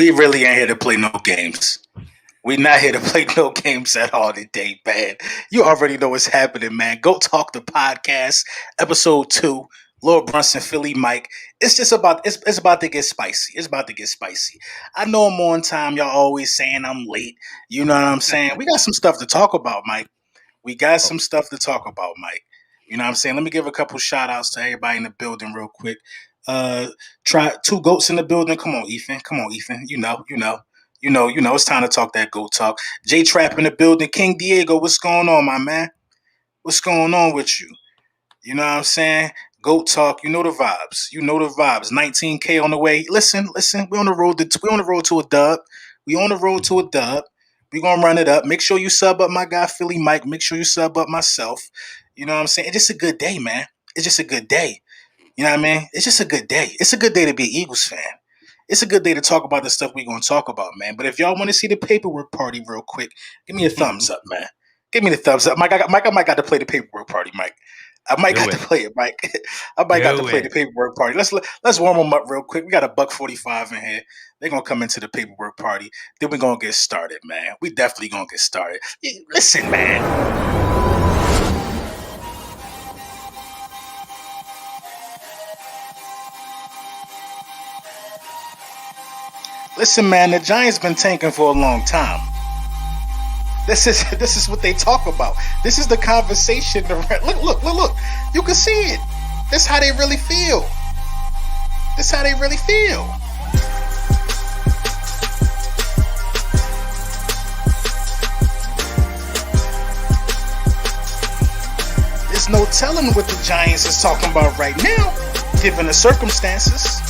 We really ain't here to play no games. We not here to play no games at all today, man. You already know what's happening, man. Go Talk the Podcast, episode 2. Lord Brunson, Philly Mike. It's just about it's about to get spicy. It's about to get spicy. I know I'm on time. Y'all always saying I'm late. You know what I'm saying? We got some stuff to talk about, Mike. We got some stuff to talk about, Mike. You know what I'm saying? Let me give a couple shout outs to everybody in the building real quick. Try two goats in the building. Come on, Ethan. Come on, Ethan. It's time to talk that goat talk. J Trap in the building. King Diego, what's going on, my man? What's going on with you? You know what I'm saying? Goat talk. You know the vibes. You know the vibes. 19K on the way. Listen. We on the road to a dub. We on the road to a dub. We gonna run it up. Make sure you sub up my guy Philly Mike. Make sure you sub up myself. You know what I'm saying? It's just a good day, man. It's just a good day. You know what I mean? It's just a good day. It's a good day to be an Eagles fan. It's a good day to talk about the stuff we're going to talk about, man. But if y'all want to see the paperwork party real quick, give me a thumbs up, man. Give me the thumbs up. Mike, I might got to play the paperwork party, Mike. I might got to play it, Mike. I might got to play the paperwork party. Let's warm them up real quick. We got a $1.45 in here. They're going to come into the paperwork party. Then we're going to get started, man. We definitely going to get started. Listen, man. Listen, man, the Giants been tanking for a long time. This is what they talk about. This is the conversation. Look. You can see it. This is how they really feel. There's no telling what the Giants is talking about right now, given the circumstances.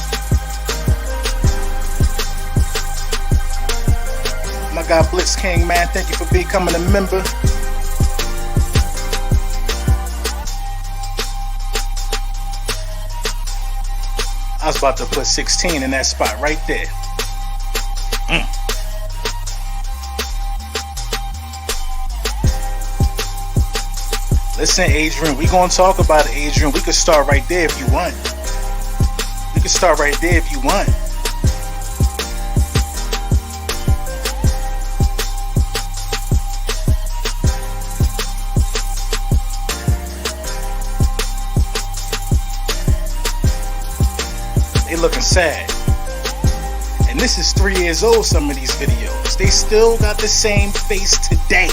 My guy Blitz King, man, thank you for becoming a member. I was about to put 16 in that spot right there. Listen, Adrian, we gonna talk about it, Adrian. We could start right there if you want. Looking sad. And this is 3 years old, some of these videos. They still got the same face today.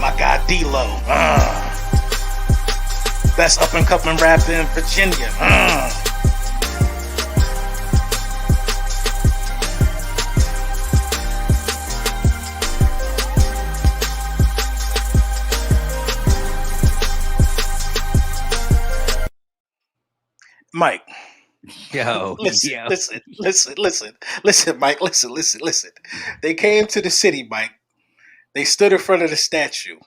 My guy D-Lo. Best up-and-coming rapper in Virginia. Mike. Listen, Mike. Listen. They came to the city, Mike. They stood in front of the statue.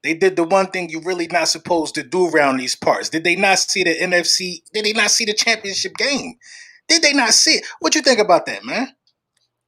They did the one thing you're really not supposed to do around these parts. Did they not see the NFC? Did they not see the championship game? Did they not see it? What you think about that, man?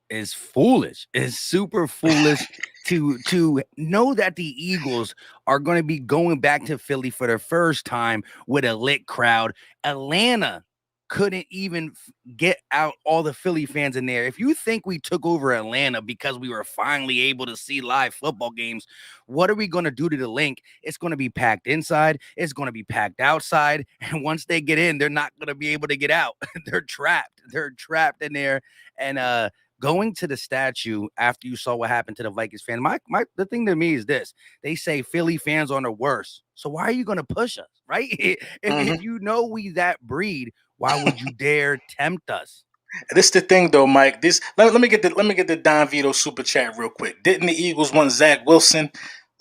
It's foolish. It's super foolish to know that the Eagles are going to be going back to Philly for the first time with a lit crowd. Atlanta couldn't even get out all the Philly fans in there. If you think we took over Atlanta because we were finally able to see live football games, what are we going to do to the link? It's going to be packed inside. It's going to be packed outside. And once they get in, they're not going to be able to get out. They're trapped. They're trapped in there. And going to the statue after you saw what happened to the Vikings fan, the thing to me is this. They say Philly fans are the worst. So why are you going to push us, right? If you know we that breed, why would you dare tempt us? This the thing though, Mike. Let me get the Don Vito super chat real quick. Didn't the Eagles want Zach Wilson?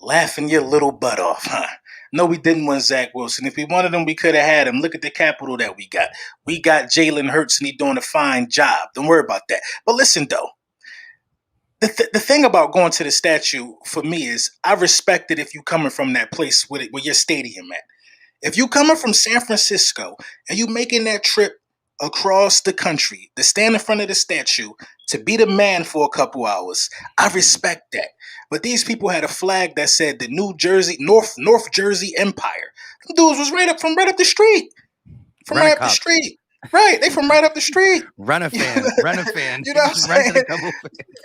Laughing your little butt off, huh? No, we didn't want Zach Wilson. If we wanted him, we could have had him. Look at the capital that we got. We got Jalen Hurts, and he's doing a fine job. Don't worry about that. But listen, though. The thing about going to the statue, for me, is I respect it if you coming from that place where your stadium at. If you coming from San Francisco and you making that trip across the country to stand in front of the statue to be the man for a couple hours, I respect that. But these people had a flag that said the North Jersey Empire. Them dudes was right up the street. from Rent a right up the cup, street. Right, they from right up the street. rent a you fan, rent a fan. know what I'm Just rented a saying? couple.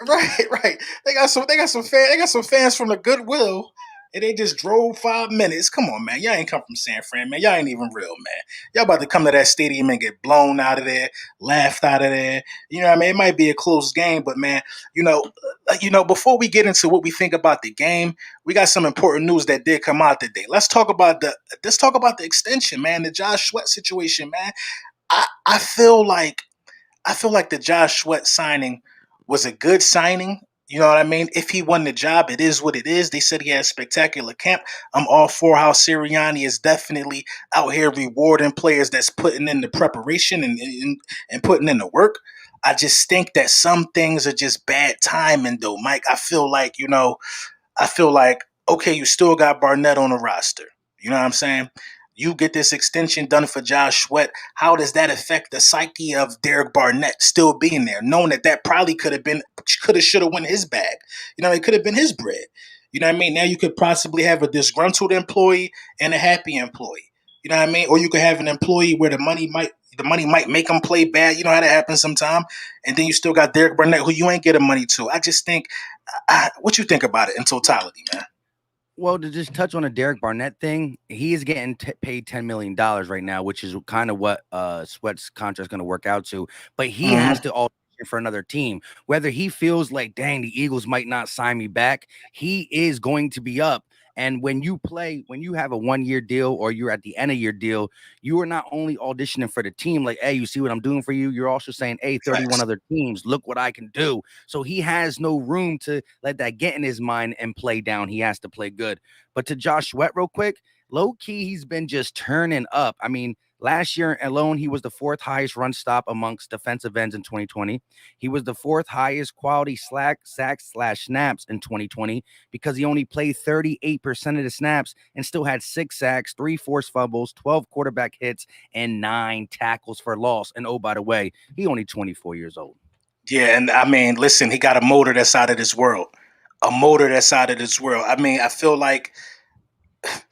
Right, right. They got some fans from the Goodwill, and they just drove 5 minutes. Come on, man. Y'all ain't come from San Fran, man. Y'all ain't even real, man. Y'all about to come to that stadium and get blown out of there, laughed out of there. You know what I mean? It might be a close game, but man, before we get into what we think about the game, we got some important news that did come out today. Let's talk about the extension, man. The Josh Sweat situation, man. I feel like the Josh Sweat signing was a good signing. You know what I mean? If he won the job, it is what it is. They said he had a spectacular camp. I'm all for how Sirianni is definitely out here rewarding players that's putting in the preparation and putting in the work. I just think that some things are just bad timing, though, Mike. I feel like, okay, you still got Barnett on the roster. You know what I'm saying? You get this extension done for Josh Sweat. How does that affect the psyche of Derek Barnett still being there, knowing that probably should have went his bag? It could have been his bread. You know what I mean? Now you could possibly have a disgruntled employee and a happy employee. You know what I mean? Or you could have an employee where the money might make them play bad. You know how that happens sometimes. And then you still got Derek Barnett, who you ain't getting money to. I just think, what you think about it in totality, man? Well, to just touch on the Derek Barnett thing, he is getting paid $10 million right now, which is kind of what Sweat's contract is going to work out to. But he has Mm-hmm. to audition for another team. Whether he feels like, dang, the Eagles might not sign me back, he is going to be up. And when you have a 1 year deal or you're at the end of your deal, you are not only auditioning for the team, like, hey, you see what I'm doing for you. You're also saying, hey, 31 Facts. other teams, look what I can do. So he has no room to let that get in his mind and play down. He has to play good. But to Josh Sweat, real quick, low key, he's been just turning up. I mean, last year alone, he was the fourth highest run stop amongst defensive ends in 2020. He was the fourth highest quality sacks/snaps in 2020 because he only played 38% of the snaps and still had 6 sacks, 3 forced fumbles, 12 quarterback hits, and 9 tackles for loss. And oh, by the way, he only 24 years old. Yeah, and I mean, listen, he got a motor that's out of this world. A motor that's out of this world. I mean, I feel like,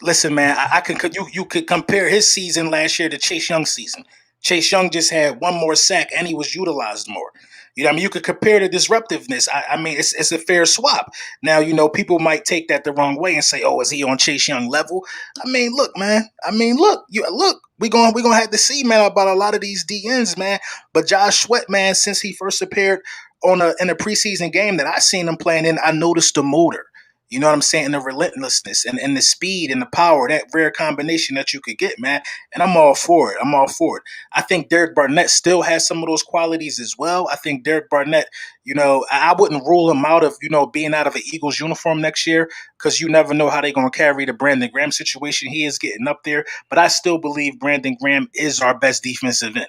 listen, man, I can you could compare his season last year to Chase Young's season. Chase Young just had one more sack and he was utilized more. You know, what I mean, you could compare the disruptiveness. I mean, it's a fair swap. Now, people might take that the wrong way and say, "Oh, is he on Chase Young level?" I mean, look, man. I mean, look. We gonna have to see, man, about a lot of these DNs, man. But Josh Sweat, man, since he first appeared in a preseason game that I seen him playing in, I noticed the motor. You know what I'm saying? The relentlessness and the speed and the power, that rare combination that you could get, man. And I'm all for it. I'm all for it. I think Derek Barnett still has some of those qualities as well. I think Derek Barnett, I wouldn't rule him out of, being out of an Eagles uniform next year because you never know how they're going to carry the Brandon Graham situation. He is getting up there, but I still believe Brandon Graham is our best defensive end.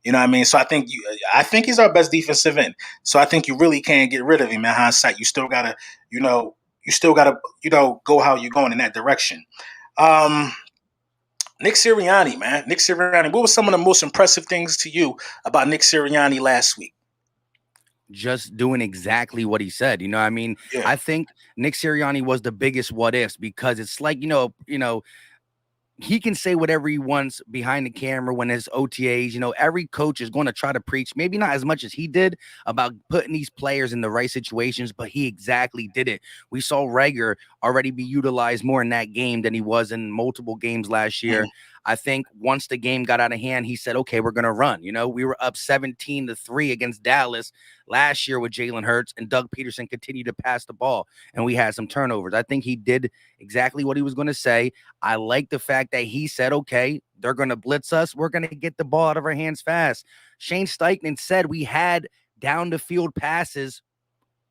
You know what I mean? So I think he's our best defensive end. So I think you really can't get rid of him in hindsight. You know, you still got to, go how you're going in that direction. Um, Nick Sirianni, man. Nick Sirianni. What were some of the most impressive things to you about Nick Sirianni last week? Just doing exactly what he said. I mean, Yeah. I think Nick Sirianni was the biggest what ifs because it's like, he can say whatever he wants behind the camera when there's OTAs. Every coach is going to try to preach, maybe not as much as he did about putting these players in the right situations, but he exactly did it. We saw Rager already be utilized more in that game than he was in multiple games last year. Mm-hmm. I think once the game got out of hand, he said, okay, we're going to run. We were up 17-3 against Dallas last year with Jalen Hurts, and Doug Peterson continued to pass the ball, and we had some turnovers. I think he did exactly what he was going to say. I like the fact that he said, okay, they're going to blitz us. We're going to get the ball out of our hands fast. Shane Steichen said we had down the field passes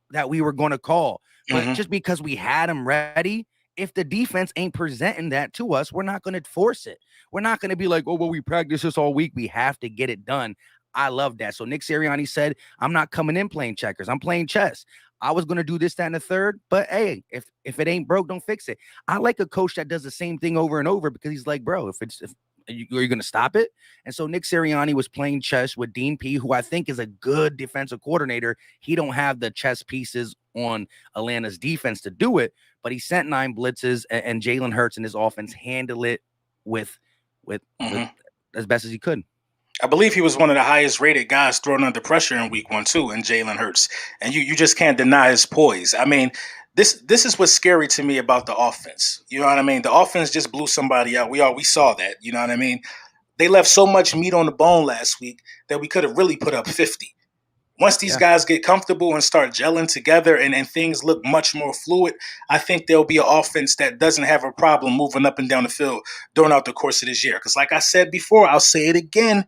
that we were going to call. But Mm-hmm. just because we had them ready, if the defense ain't presenting that to us, we're not going to force it. We're not going to be like, oh, well, we practiced this all week. We have to get it done. I love that. So Nick Sirianni said, I'm not coming in playing checkers. I'm playing chess. I was going to do this, that, and the third, but hey, if it ain't broke, don't fix it. I like a coach that does the same thing over and over because he's like, bro, if are you going to stop it? And so Nick Sirianni was playing chess with Dean P, who I think is a good defensive coordinator. He don't have the chess pieces on Atlanta's defense to do it, but he sent 9 blitzes, and Jalen Hurts and his offense handle it with Mm-hmm. as best as he could. I believe he was one of the highest rated guys thrown under pressure in week 1 too, in Jalen Hurts. And you just can't deny his poise. I mean, this is what's scary to me about the offense. You know what I mean? The offense just blew somebody out. We saw that. You know what I mean? They left so much meat on the bone last week that we could have really put up 50. Once these Yeah. guys get comfortable and start gelling together and things look much more fluid, I think there'll be an offense that doesn't have a problem moving up and down the field during out the course of this year. Because like I said before, I'll say it again,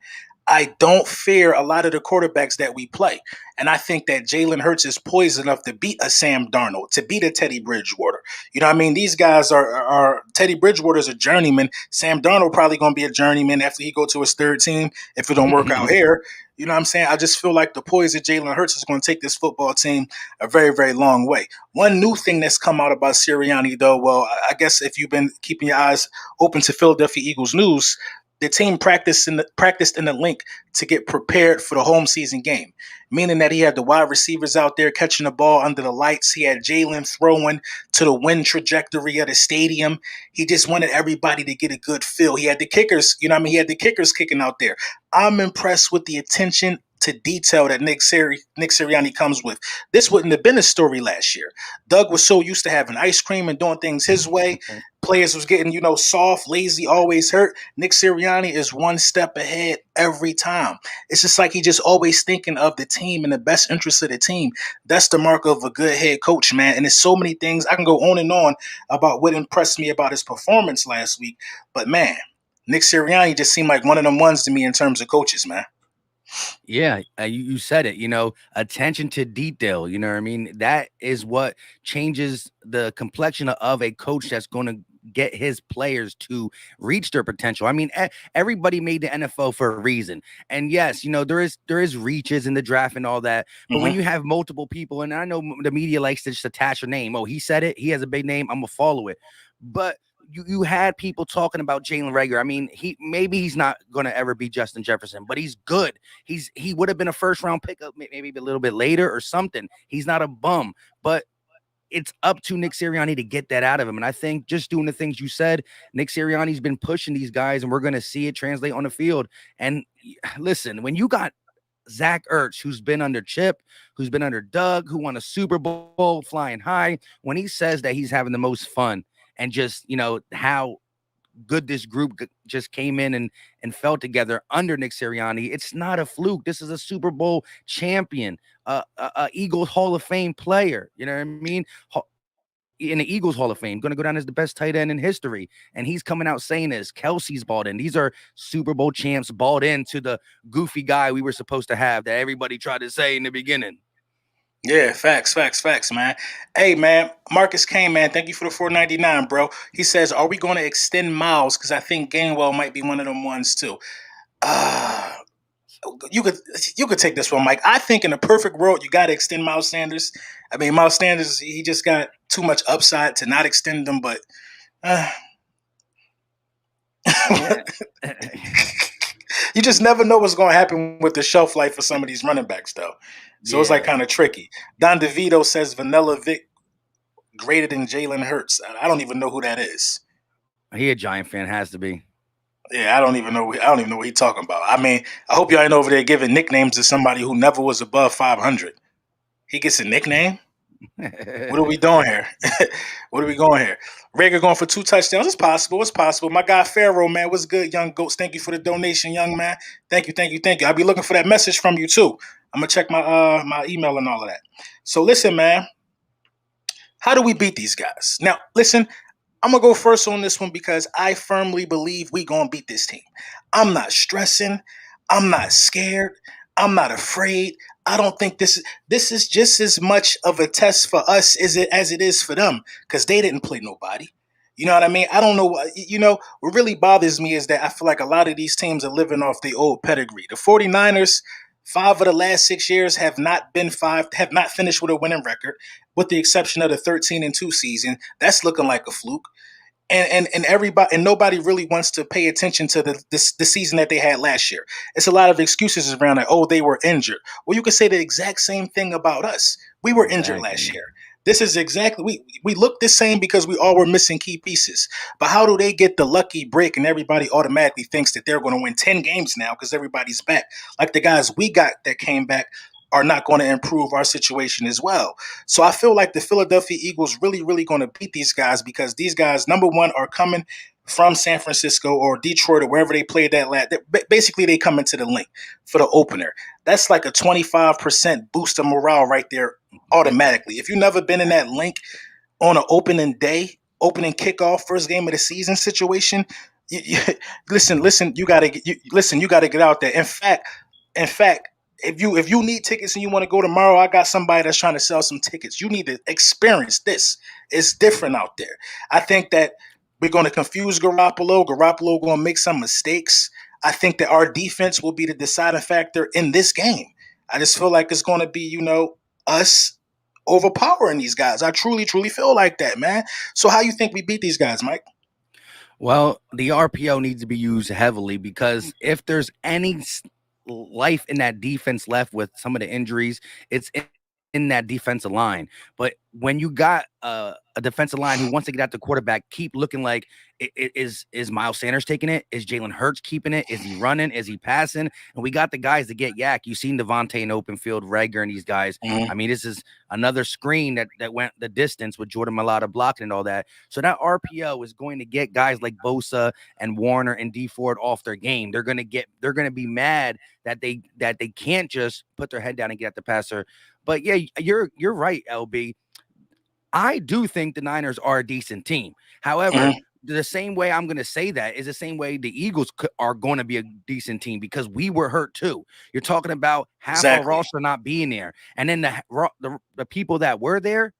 I don't fear a lot of the quarterbacks that we play. And I think that Jalen Hurts is poised enough to beat a Sam Darnold, to beat a Teddy Bridgewater. You know what I mean? These guys are Teddy Bridgewater's a journeyman. Sam Darnold probably going to be a journeyman after he go to his third team if it don't work out here. You know what I'm saying? I just feel like the poise of Jalen Hurts is going to take this football team a very, very long way. One new thing that's come out about Sirianni, though, well, I guess if you've been keeping your eyes open to Philadelphia Eagles news, the team practiced in the link to get prepared for the home season game, meaning that he had the wide receivers out there catching the ball under the lights. He had Jalen throwing to the wind trajectory of the stadium. He just wanted everybody to get a good feel. He had the kickers, you know what I mean? He had the kickers kicking out there. I'm impressed with the attention to detail that Nick Sirianni comes with. This wouldn't have been a story last year. Doug was so used to having ice cream and doing things his way. Players was getting, soft, lazy, always hurt. Nick Sirianni is one step ahead every time. It's just like he just always thinking of the team and the best interest of the team. That's the mark of a good head coach, man. And there's so many things. I can go on and on about what impressed me about his performance last week. But, man, Nick Sirianni just seemed like one of them ones to me in terms of coaches, man. Yeah, you said it, attention to detail, you know what I mean? That is what changes the complexion of a coach that's going to get his players to reach their potential. I mean, everybody made the NFL for a reason. And yes, there is reaches in the draft and all that. But when you have multiple people, and I know the media likes to just attach a name. Oh, he said it. He has a big name. I'm going to follow it. But you had people talking about Jalen Reagor. I mean, he's not going to ever be Justin Jefferson, but he's good. He would have been a first round pickup, maybe a little bit later or something. He's not a bum, but it's up to Nick Sirianni to get that out of him. And I think just doing the things you said, Nick Sirianni's been pushing these guys, and we're going to see it translate on the field. And listen, when you got Zach Ertz, who's been under Chip, who's been under Doug, who won a Super Bowl flying high, when he says that he's having the most fun, and just, how good this group just came in and fell together under Nick Sirianni, it's not a fluke. This is a Super Bowl champion, Eagles Hall of Fame player. You know what I mean? In the Eagles Hall of Fame, going to go down as the best tight end in history. And he's coming out saying this. Kelsey's balled in. These are Super Bowl champs balled into the goofy guy we were supposed to have that everybody tried to say in the beginning. Yeah, facts, man. Hey, man, Marcus Kane, man, thank you for the $4.99, bro. He says, are we going to extend Miles? Because I think Gainwell might be one of them ones, too. You could take this one, Mike. I think in a perfect world, you got to extend Miles Sanders. I mean, Miles Sanders, he just got too much upside to not extend him, but you just never know what's going to happen with the shelf life for some of these running backs, though. So it's like kind of tricky. Don DeVito says Vanilla Vic greater than Jalen Hurts. I don't even know who that is. He a Giant fan, has to be. Yeah, I don't even know what he's talking about. I mean, I hope y'all ain't over there giving nicknames to somebody who never was above 500. He gets a nickname? What are we doing here? What are we going here? Reagor going for 2 touchdowns. It's possible. It's possible. My guy Pharaoh, man, what's good, young goats? Thank you for the donation, young man. Thank you. I'll be looking for that message from you too. I'm gonna check my email and all of that. So listen, man. How do we beat these guys? Now, listen, I'm going to go first on this one because I firmly believe we going to beat this team. I'm not stressing. I'm not scared. I'm not afraid. I don't think this is just as much of a test for us as it is for them because they didn't play nobody. You know what I mean? I don't know. What really bothers me is that I feel like a lot of these teams are living off the old pedigree. The 49ers, 5 of the last 6 years have not finished with a winning record, with the exception of the 13-2 season. That's looking like a fluke. And everybody and nobody really wants to pay attention to the season that they had last year. It's a lot of excuses around it. Oh, they were injured. Well, you could say the exact same thing about us. We were injured last year. This is exactly we look the same because we all were missing key pieces. But how do they get the lucky break and everybody automatically thinks that they're going to win 10 games now because everybody's back? Like the guys we got that came back are not going to improve our situation as well. So I feel like the Philadelphia Eagles really going to beat these guys because these guys, number one, are coming from San Francisco or Detroit or wherever they played that last. Basically, they come into the link for the opener. That's like a 25% boost of morale right there automatically. If you've never been in that link on an opening day, opening kickoff, first game of the season situation, you, listen, you gotta get out there. In fact, if you need tickets and you want to go tomorrow, I got somebody that's trying to sell some tickets. You need to experience this. It's different out there. I think that we're going to confuse Garoppolo. Garoppolo going to make some mistakes. I think that our defense will be the deciding factor in this game. I just feel like it's going to be, us overpowering these guys. I truly feel like that, man. So how you think we beat these guys, Mike? Well, the RPO needs to be used heavily because if there's any life in that defense left with some of the injuries, it's in that defensive line. But when you got a defensive line who wants to get at the quarterback, keep looking like is Miles Sanders taking it? Is Jalen Hurts keeping it? Is he running? Is he passing? And we got the guys to get yak. You've seen Devontae in open field, Rager, and these guys. Mm-hmm. I mean, this is another screen that went the distance with Jordan Mailata blocking and all that. So that RPO is going to get guys like Bosa and Warner and D Ford off their game. They're gonna be mad that they can't just put their head down and get at the passer. But yeah, you're right, LB. I do think the Niners are a decent team. However, Mm-hmm. the same way I'm going to say that is the same way the Eagles are going to be a decent team because we were hurt too. You're talking about half our Exactly. roster not being there, and then the people that were there,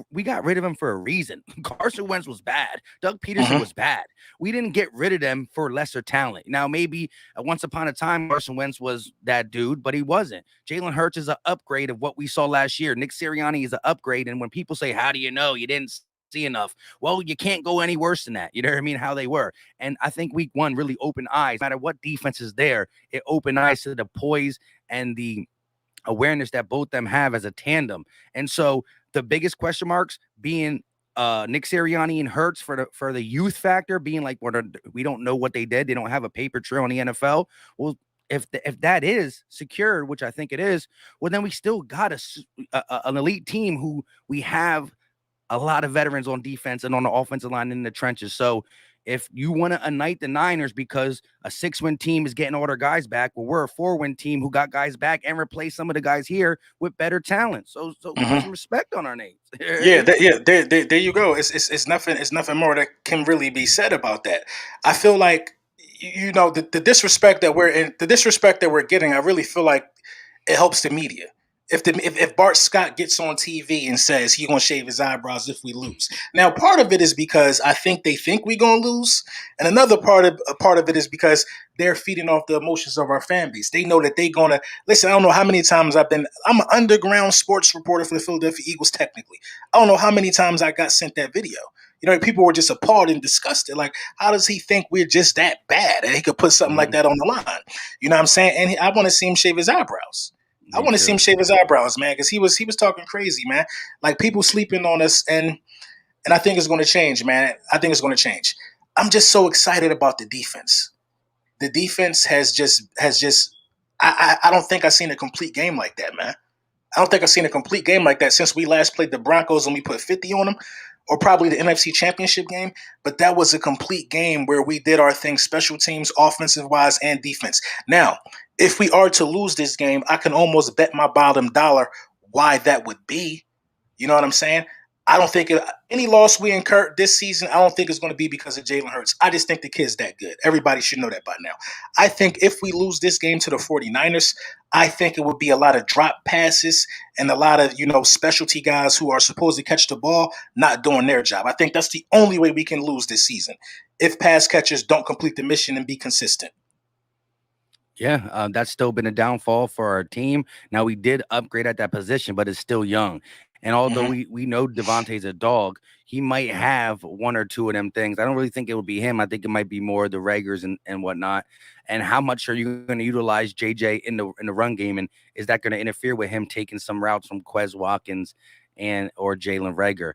we got rid of them for a reason. Carson Wentz was bad. Doug Peterson Mm-hmm. was bad. We didn't get rid of them for lesser talent. Now, maybe once upon a time, Carson Wentz was that dude, but he wasn't. Jalen Hurts is an upgrade of what we saw last year. Nick Sirianni is an upgrade. And when people say, how do you know you didn't see enough? Well, you can't go any worse than that. You know what I mean? How they were. And I think week one really opened eyes. No matter what defense is there, it opened eyes to the poise and the awareness that both them have as a tandem. And so the biggest question marks being Nick Sirianni and Hurts for the youth factor, being like, we don't know what they did. They don't have a paper trail in the NFL. Well, if that is secured, which I think it is, well, then we still got an elite team who we have a lot of veterans on defense and on the offensive line in the trenches. So if you want to unite the Niners because a 6-win team is getting all their guys back, well, we're a 4-win team who got guys back and replace some of the guys here with better talent. So put Mm-hmm. some respect on our names. Yeah, there you go. It's nothing. It's nothing more that can really be said about that. I feel like the disrespect that we're in, the disrespect that we're getting. I really feel like it helps the media. If Bart Scott gets on TV and says he's gonna shave his eyebrows if we lose, now part of it is because I think they think we're gonna lose, and another part of it is because they're feeding off the emotions of our fan base. They know that they're gonna listen. I don't know how many times I'm an underground sports reporter for the Philadelphia Eagles. Technically, I don't know how many times I got sent that video. People were just appalled and disgusted. Like, how does he think we're just that bad? And he could put something like Mhm. that on the line. You know what I'm saying? And I want to see him shave his eyebrows. I Me want to see him too. shave his eyebrows, man, because he was talking crazy, man. Like people sleeping on us, and I think it's going to change, man. I think it's going to change. I'm just so excited about the defense. The defense has just. I don't think I've seen a complete game like that, man. I don't think I've seen a complete game like that since we last played the Broncos and we put 50 on them, or probably the NFC Championship game. But that was a complete game where we did our thing, special teams, offensive wise, and defense. Now, if we are to lose this game, I can almost bet my bottom dollar why that would be. You know what I'm saying? I don't think any loss we incur this season, I don't think it's going to be because of Jalen Hurts. I just think the kid's that good. Everybody should know that by now. I think if we lose this game to the 49ers, I think it would be a lot of drop passes and a lot of, specialty guys who are supposed to catch the ball not doing their job. I think that's the only way we can lose this season if pass catchers don't complete the mission and be consistent. Yeah, that's still been a downfall for our team. Now we did upgrade at that position, but it's still young. And although Mm-hmm. we know Devontae's a dog, he might have one or two of them things. I don't really think it would be him. I think it might be more the Ragers and whatnot. And how much are you going to utilize JJ in the run game? And is that going to interfere with him taking some routes from Quez Watkins and or Jalen Rager.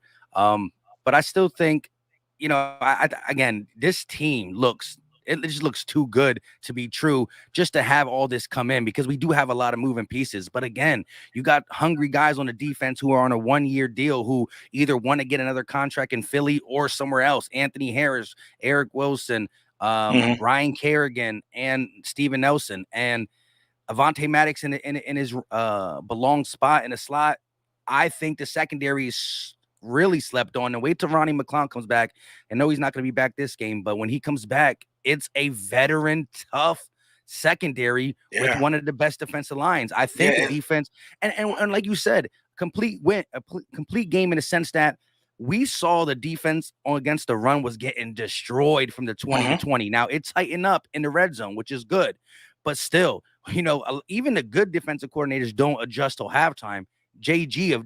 But I still think, again, this team just looks too good to be true just to have all this come in, because we do have a lot of moving pieces. But again, you got hungry guys on the defense who are on a 1-year deal who either want to get another contract in Philly or somewhere else. Anthony Harris, Eric Wilson, Hmm. Ryan Kerrigan, and Steven Nelson, and Avonte Maddox in his belonged spot in the slot. I think the secondary is really slept on. And wait till Ronnie McClown comes back. I know he's not going to be back this game, but when he comes back, it's a veteran, tough secondary with Yeah. one of the best defensive lines. I think the Yeah. defense, and like you said, complete win, complete game in the sense that we saw the defense against the run was getting destroyed from the 20 to Hmm. 20. Now it tightened up in the red zone, which is good, but still, even the good defensive coordinators don't adjust till halftime. JG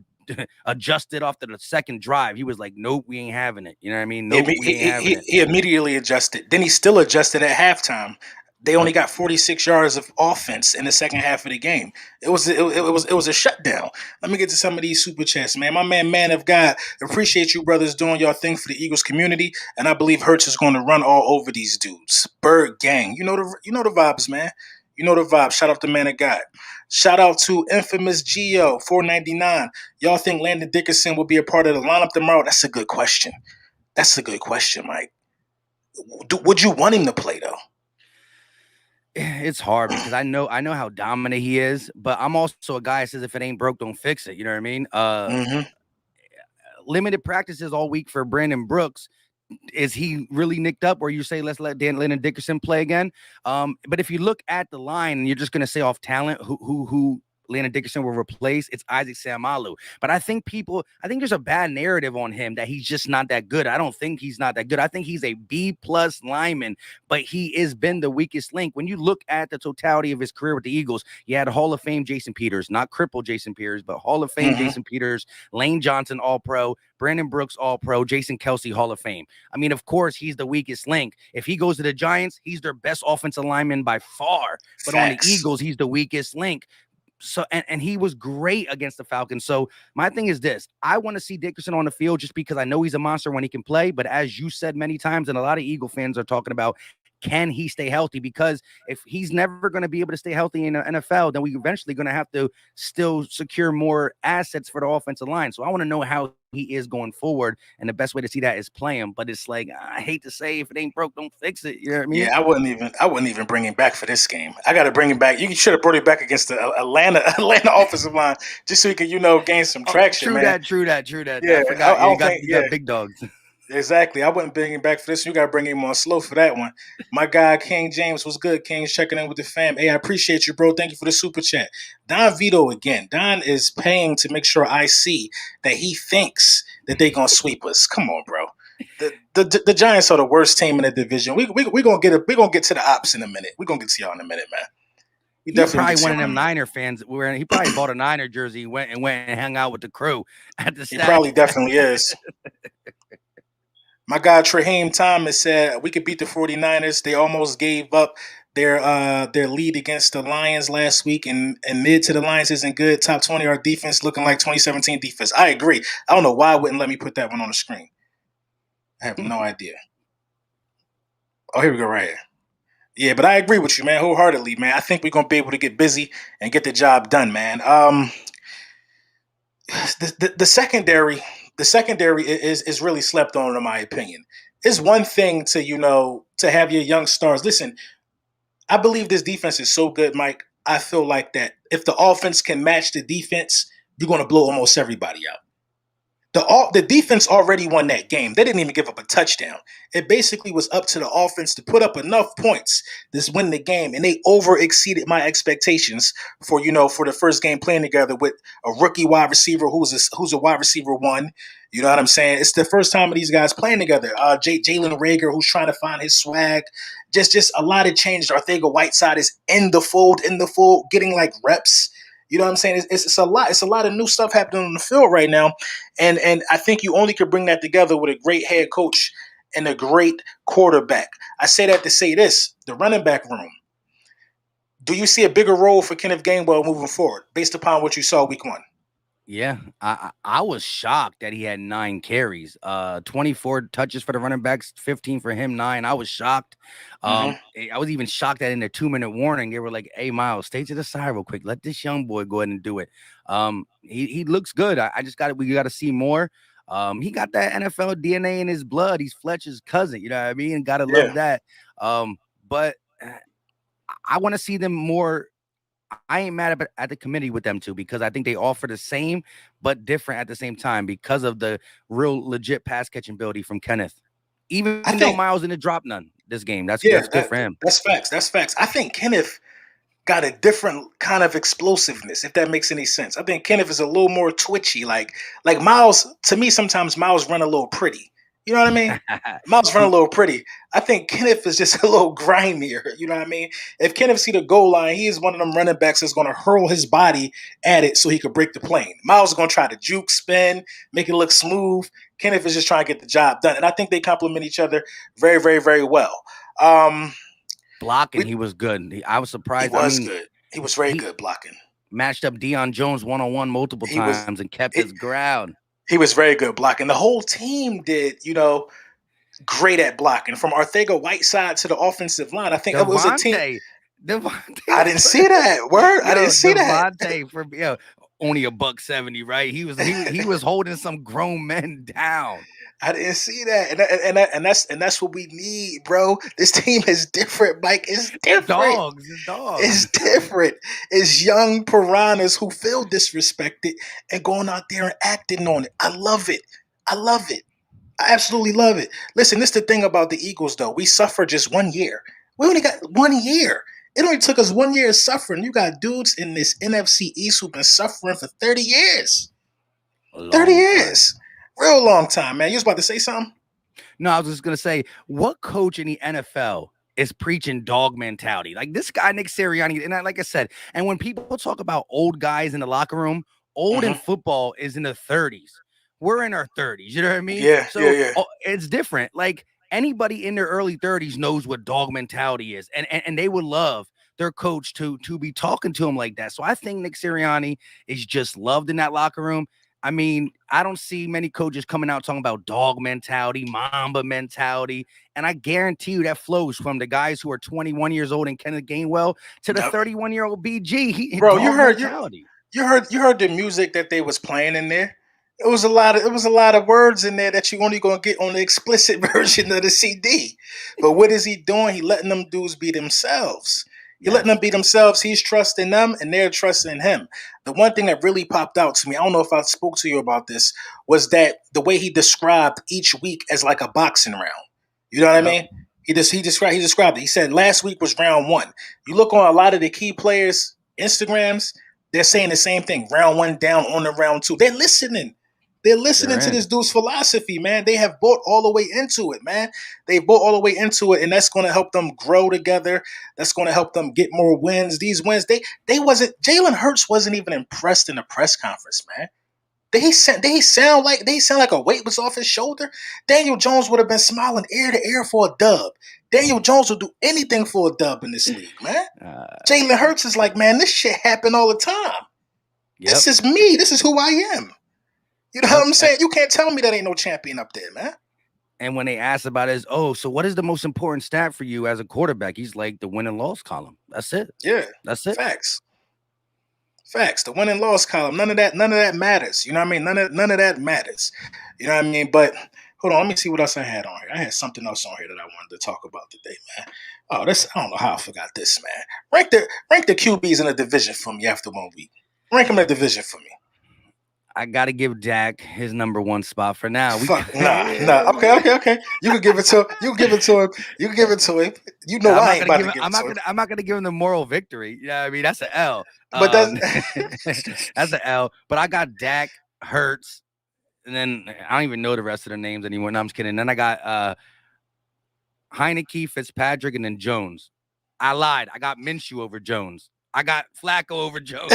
adjusted after the second drive. He was like, "Nope, we ain't having it." You know what I mean? He, Nope, we ain't he, having he, it. he immediately adjusted. Then he still adjusted at halftime. They only Yep. got 46 yards of offense in the second half of the game. It was a shutdown. Let me get to some of these super chats, man. My man of God, appreciate you brothers doing your thing for the Eagles community, and I believe Hurts is going to run all over these dudes. Bird gang, you know the vibes, man. You know the vibes. Shout out to man of God. Shout out to infamous Geo 499. Y'all think Landon Dickerson will be a part of the lineup tomorrow? That's a good question. That's a good question, Mike. Would you want him to play though? It's hard because I know how dominant he is, but I'm also a guy that says if it ain't broke, don't fix it. You know what I mean? Mm-hmm. Limited practices all week for Brandon Brooks. Is he really nicked up where you say let's let Landon Dickerson play again? But if you look at the line and you're just gonna say off talent who Landon Dickerson will replace, it's Isaac Samalu. But I think there's a bad narrative on him that he's just not that good. I don't think he's not that good. I think he's a B+ lineman, but he has been the weakest link. When you look at the totality of his career with the Eagles, you had Hall of Fame Jason Peters, not crippled Jason Peters, but Hall of Fame Mm-hmm. Jason Peters, Lane Johnson All Pro, Brandon Brooks All Pro, Jason Kelsey Hall of Fame. I mean, of course, he's the weakest link. If he goes to the Giants, he's their best offensive lineman by far. But on the Facts. Eagles, he's the weakest link. So and he was great against the Falcons. So my thing is this: I want to see Dickerson on the field just because I know he's a monster when he can play. But as you said many times, and a lot of Eagle fans are talking about, can he stay healthy? Because if he's never going to be able to stay healthy in the NFL, then we eventually going to have to still secure more assets for the offensive line. So I want to know how he is going forward, and the best way to see that is play him. But it's like I hate to say, if it ain't broke, don't fix it. You know what I mean? Yeah, I wouldn't even bring him back for this game. I got to bring him back. You should have brought him back against the Atlanta offensive line just so he could gain some Oh, traction, true man. that, true that, true that. Yeah, I I, forgot. I Yeah, don't think. you Yeah, got big dogs. exactly. I wouldn't bring him back for this. You got to bring him on slow for that one. My guy King James was good. King's checking in with the fam. Hey, I appreciate you, bro. Thank you for the super chat. Don Vito again. Don is paying to make sure I see that he thinks that they gonna sweep us. Come on, bro. The Giants are the worst team in the division. We gonna get to the ops in a minute. We gonna get to y'all in a minute, man. We He's definitely gonna probably get to one of y'all in a them minute. Niner fans where he probably bought a Niner jersey, went and hung out with the crew at the He stack. probably definitely is. My guy Traheem Thomas said we could beat the 49ers. They almost gave up their lead against the Lions last week, and mid to the Lions isn't good. Top 20 our defense looking like 2017 defense. I agree. I don't know why it wouldn't let me put that one on the screen. I have no idea. Oh, here we go right here. Yeah, but I agree with you, man, wholeheartedly, man. I think we're gonna be able to get busy and get the job done, man. The secondary, is really slept on, in my opinion. It's one thing to have your young stars. Listen, I believe this defense is so good, Mike. I feel like that if the offense can match the defense, you're going to blow almost everybody out. The defense already won that game. They didn't even give up a touchdown. It basically was up to the offense to put up enough points to win the game, and they over exceeded my expectations for the first game playing together with a rookie wide receiver who's a wide receiver one. You know what I'm saying? It's the first time of these guys playing together. Jalen Rager, who's trying to find his swag. Just a lot of change. Arthega Whiteside is in the fold, getting like reps. You know what I'm saying? It's a lot. It's a lot of new stuff happening on the field right now, and I think you only could bring that together with a great head coach and a great quarterback. I say that to say this: the running back room. Do you see a bigger role for Kenneth Gainwell moving forward, based upon what you saw week one? Yeah, I was shocked that he had 9 carries, 24 touches for the running backs, 15 for him, 9. I was shocked. Hmm. I was even shocked that in the 2-minute warning, they were like, "Hey, Miles, stay to the side real quick. Let this young boy go ahead and do it." He looks good. I just got we got to see more. He got that NFL DNA in his blood. He's Fletcher's cousin. You know what I mean? Gotta Yeah, love that. But I want to see them more. I ain't mad at the committee with them too because I think they offer the same but different at the same time because of the real legit pass catching ability from Kenneth. I Even though think. Miles didn't drop none this game, Yeah, that's good for him. that's facts. That's facts. I think Kenneth got a different kind of explosiveness, if that makes any sense. I think Kenneth is a little more twitchy. Like Miles, to me, sometimes Miles run a little pretty. You know what I mean? Miles run a he little pretty. I think Kenneth is just a little grimier. You know what I mean? If Kenneth see the goal line, he is one of them running backs that's going to hurl his body at it so he could break the plane. Miles is going to try to juke, spin, make it look smooth. Kenneth is just trying to get the job done, and I think they complement each other very, very, very well. Um, blocking, we he was good. I was He surprised. I was mean, good. He was very he good blocking. matched up Deion Jones 1-on-1 multiple He was times and kept it, his ground. he was very good blocking. The whole team did, great at blocking. From Arthego Whiteside to the offensive line. I think it was a team. Devontae, I Devontae, didn't see that. Word. I didn't see that. Devontae for only a buck 70, right? He was holding some grown men down. I didn't see that. And that's what we need, bro. This team is different, Mike. It's different. It's dogs. It's different. It's young piranhas who feel disrespected and going out there and acting on it. I love it. I love it. I absolutely love it. Listen, this is the thing about the Eagles, though. We suffer just 1 year. We only got 1 year. It only took us 1 year of suffering. You got dudes in this NFC East who've been suffering for 30 years. A 30 long time. years. Real long time, man. You was about to say something? No, I was just gonna say, what coach in the NFL is preaching dog mentality? Like this guy, Nick Sirianni, and like I said, and when people talk about old guys in the locker room, old in Hmm. football is in the 30s. We're in our 30s, you know what I mean? Yeah, yeah, So yeah. it's different. Like anybody in their early 30s knows what dog mentality is, and they would love their coach to be talking to him like that. So I think Nick Sirianni is just loved in that locker room. I mean, I don't see many coaches coming out talking about dog mentality, Mamba mentality. And I guarantee you that flows from the guys who are 21 years old and Kenneth Gainwell to the Yep. 31-year-old BG. Bro, you Dog heard you mentality. you heard the music that they was playing in there. It was a lot of words in there that you only gonna get on the explicit version of the CD. But what is he doing? He letting them dudes be themselves. He letting them Yes. be themselves. He's trusting them, and they're trusting him. The one thing that really popped out to me, I don't know if I spoke to you about this, was that the way he described each week as like a boxing round. You know what I Yep. mean? He described it. He said last week was round one. You look on a lot of the key players' Instagrams, they're saying the same thing. Round one down on the round two. They're listening. They're They're listening to this in. dude's philosophy, man. They have bought all the way into it, man. They bought all the way into it, and that's going to help them grow together. That's going to help them get more wins. These wins, they wasn't. Jalen Hurts wasn't even impressed in the press conference, man. They sound like a weight was off his shoulder. Daniel Jones would have been smiling ear to ear for a dub. Daniel Jones will do anything for a dub in this league, man. Uh, Jalen Hurts is like, man, this shit happen all the time. This yep. is me. This is who I am. You know what Yep. I'm saying? You can't tell me that ain't no champion up there, man. And when they asked about it, so what is the most important stat for you as a quarterback? He's like the win and loss column. That's it. Yeah, That's it. facts. Facts. The win and loss column. None of that matters. You know what I mean? None of that matters. You know what I mean? But hold on, let me see what else I had on here. I had something else on here that I wanted to talk about today, man. Oh, this I don't know how I forgot this, man. Rank the QBs in the division for me after 1 week. Rank them in the division for me. I gotta give Dak his number one spot for now. Fuck, nah. Okay. You can give it to him. You can give it to him. You can give it to him. You know I'm I not ain't gonna about give to him. give it to him. I'm not gonna give him the moral victory. Yeah, I mean that's an L. But that's That's an L. But I got Dak, Hurts, and then I don't even know the rest of the names anymore. No, I'm just kidding. Then I got Heineke, Fitzpatrick, and then Jones. I lied. I got Minshew over Jones. I got Flacco over Jones.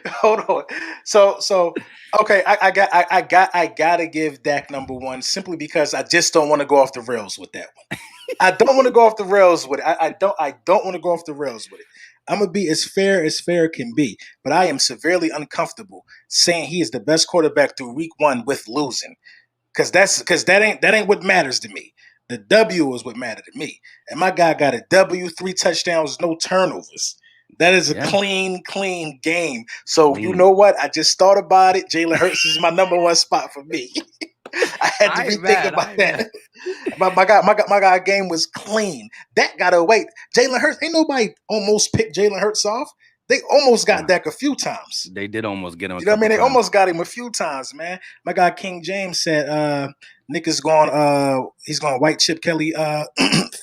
hold on. So okay, I gotta give Dak number one simply because I just don't want to go off the rails with that one. I don't want to go off the rails with it. I don't want to go off the rails with it. I'm gonna be as fair can be, but I am severely uncomfortable saying he is the best quarterback through week one with losing. Because that ain't what matters to me. The W is what mattered to me. And my guy got a W, 3 touchdowns, no turnovers. That is a Yeah, clean game. So you clean. know what? I just thought about it. Jalen Hurts is my number one spot for me. I had to I ain't rethink mad. about I ain't that. mad. My guy game was clean. That gotta wait. Jalen Hurts, ain't nobody almost picked Jalen Hurts off. They almost got Nah, Dak a few times. they did almost get him a You know what I couple mean? They times. almost got him a few times, man. My guy King James said Nick is going he's going white Chip Kelly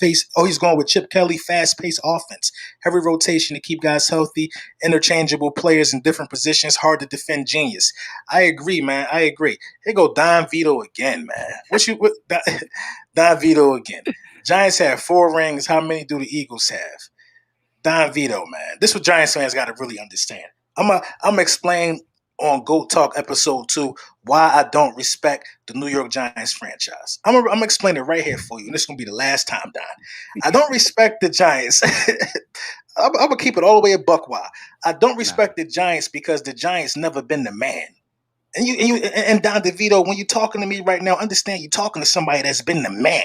he's going with Chip Kelly fast paced offense. Heavy rotation to keep guys healthy, interchangeable players in different positions, hard to defend genius. I agree, man. I agree. Here go Don Vito again, man. What Don Vito again. Giants have 4 rings. How many do the Eagles have? Don Vito, man. This is what Giants fans got to really understand. I'm explain on Goat Talk episode 2 why I don't respect the New York Giants franchise. I'm explain it right here for you, and this is gonna be the last time, Don. I don't respect the Giants. I'm gonna keep it all the way a buck. Why? I don't Nah, respect the Giants because the Giants never been the man. And Don DeVito, when you're talking to me right now, understand you're talking to somebody that's been the man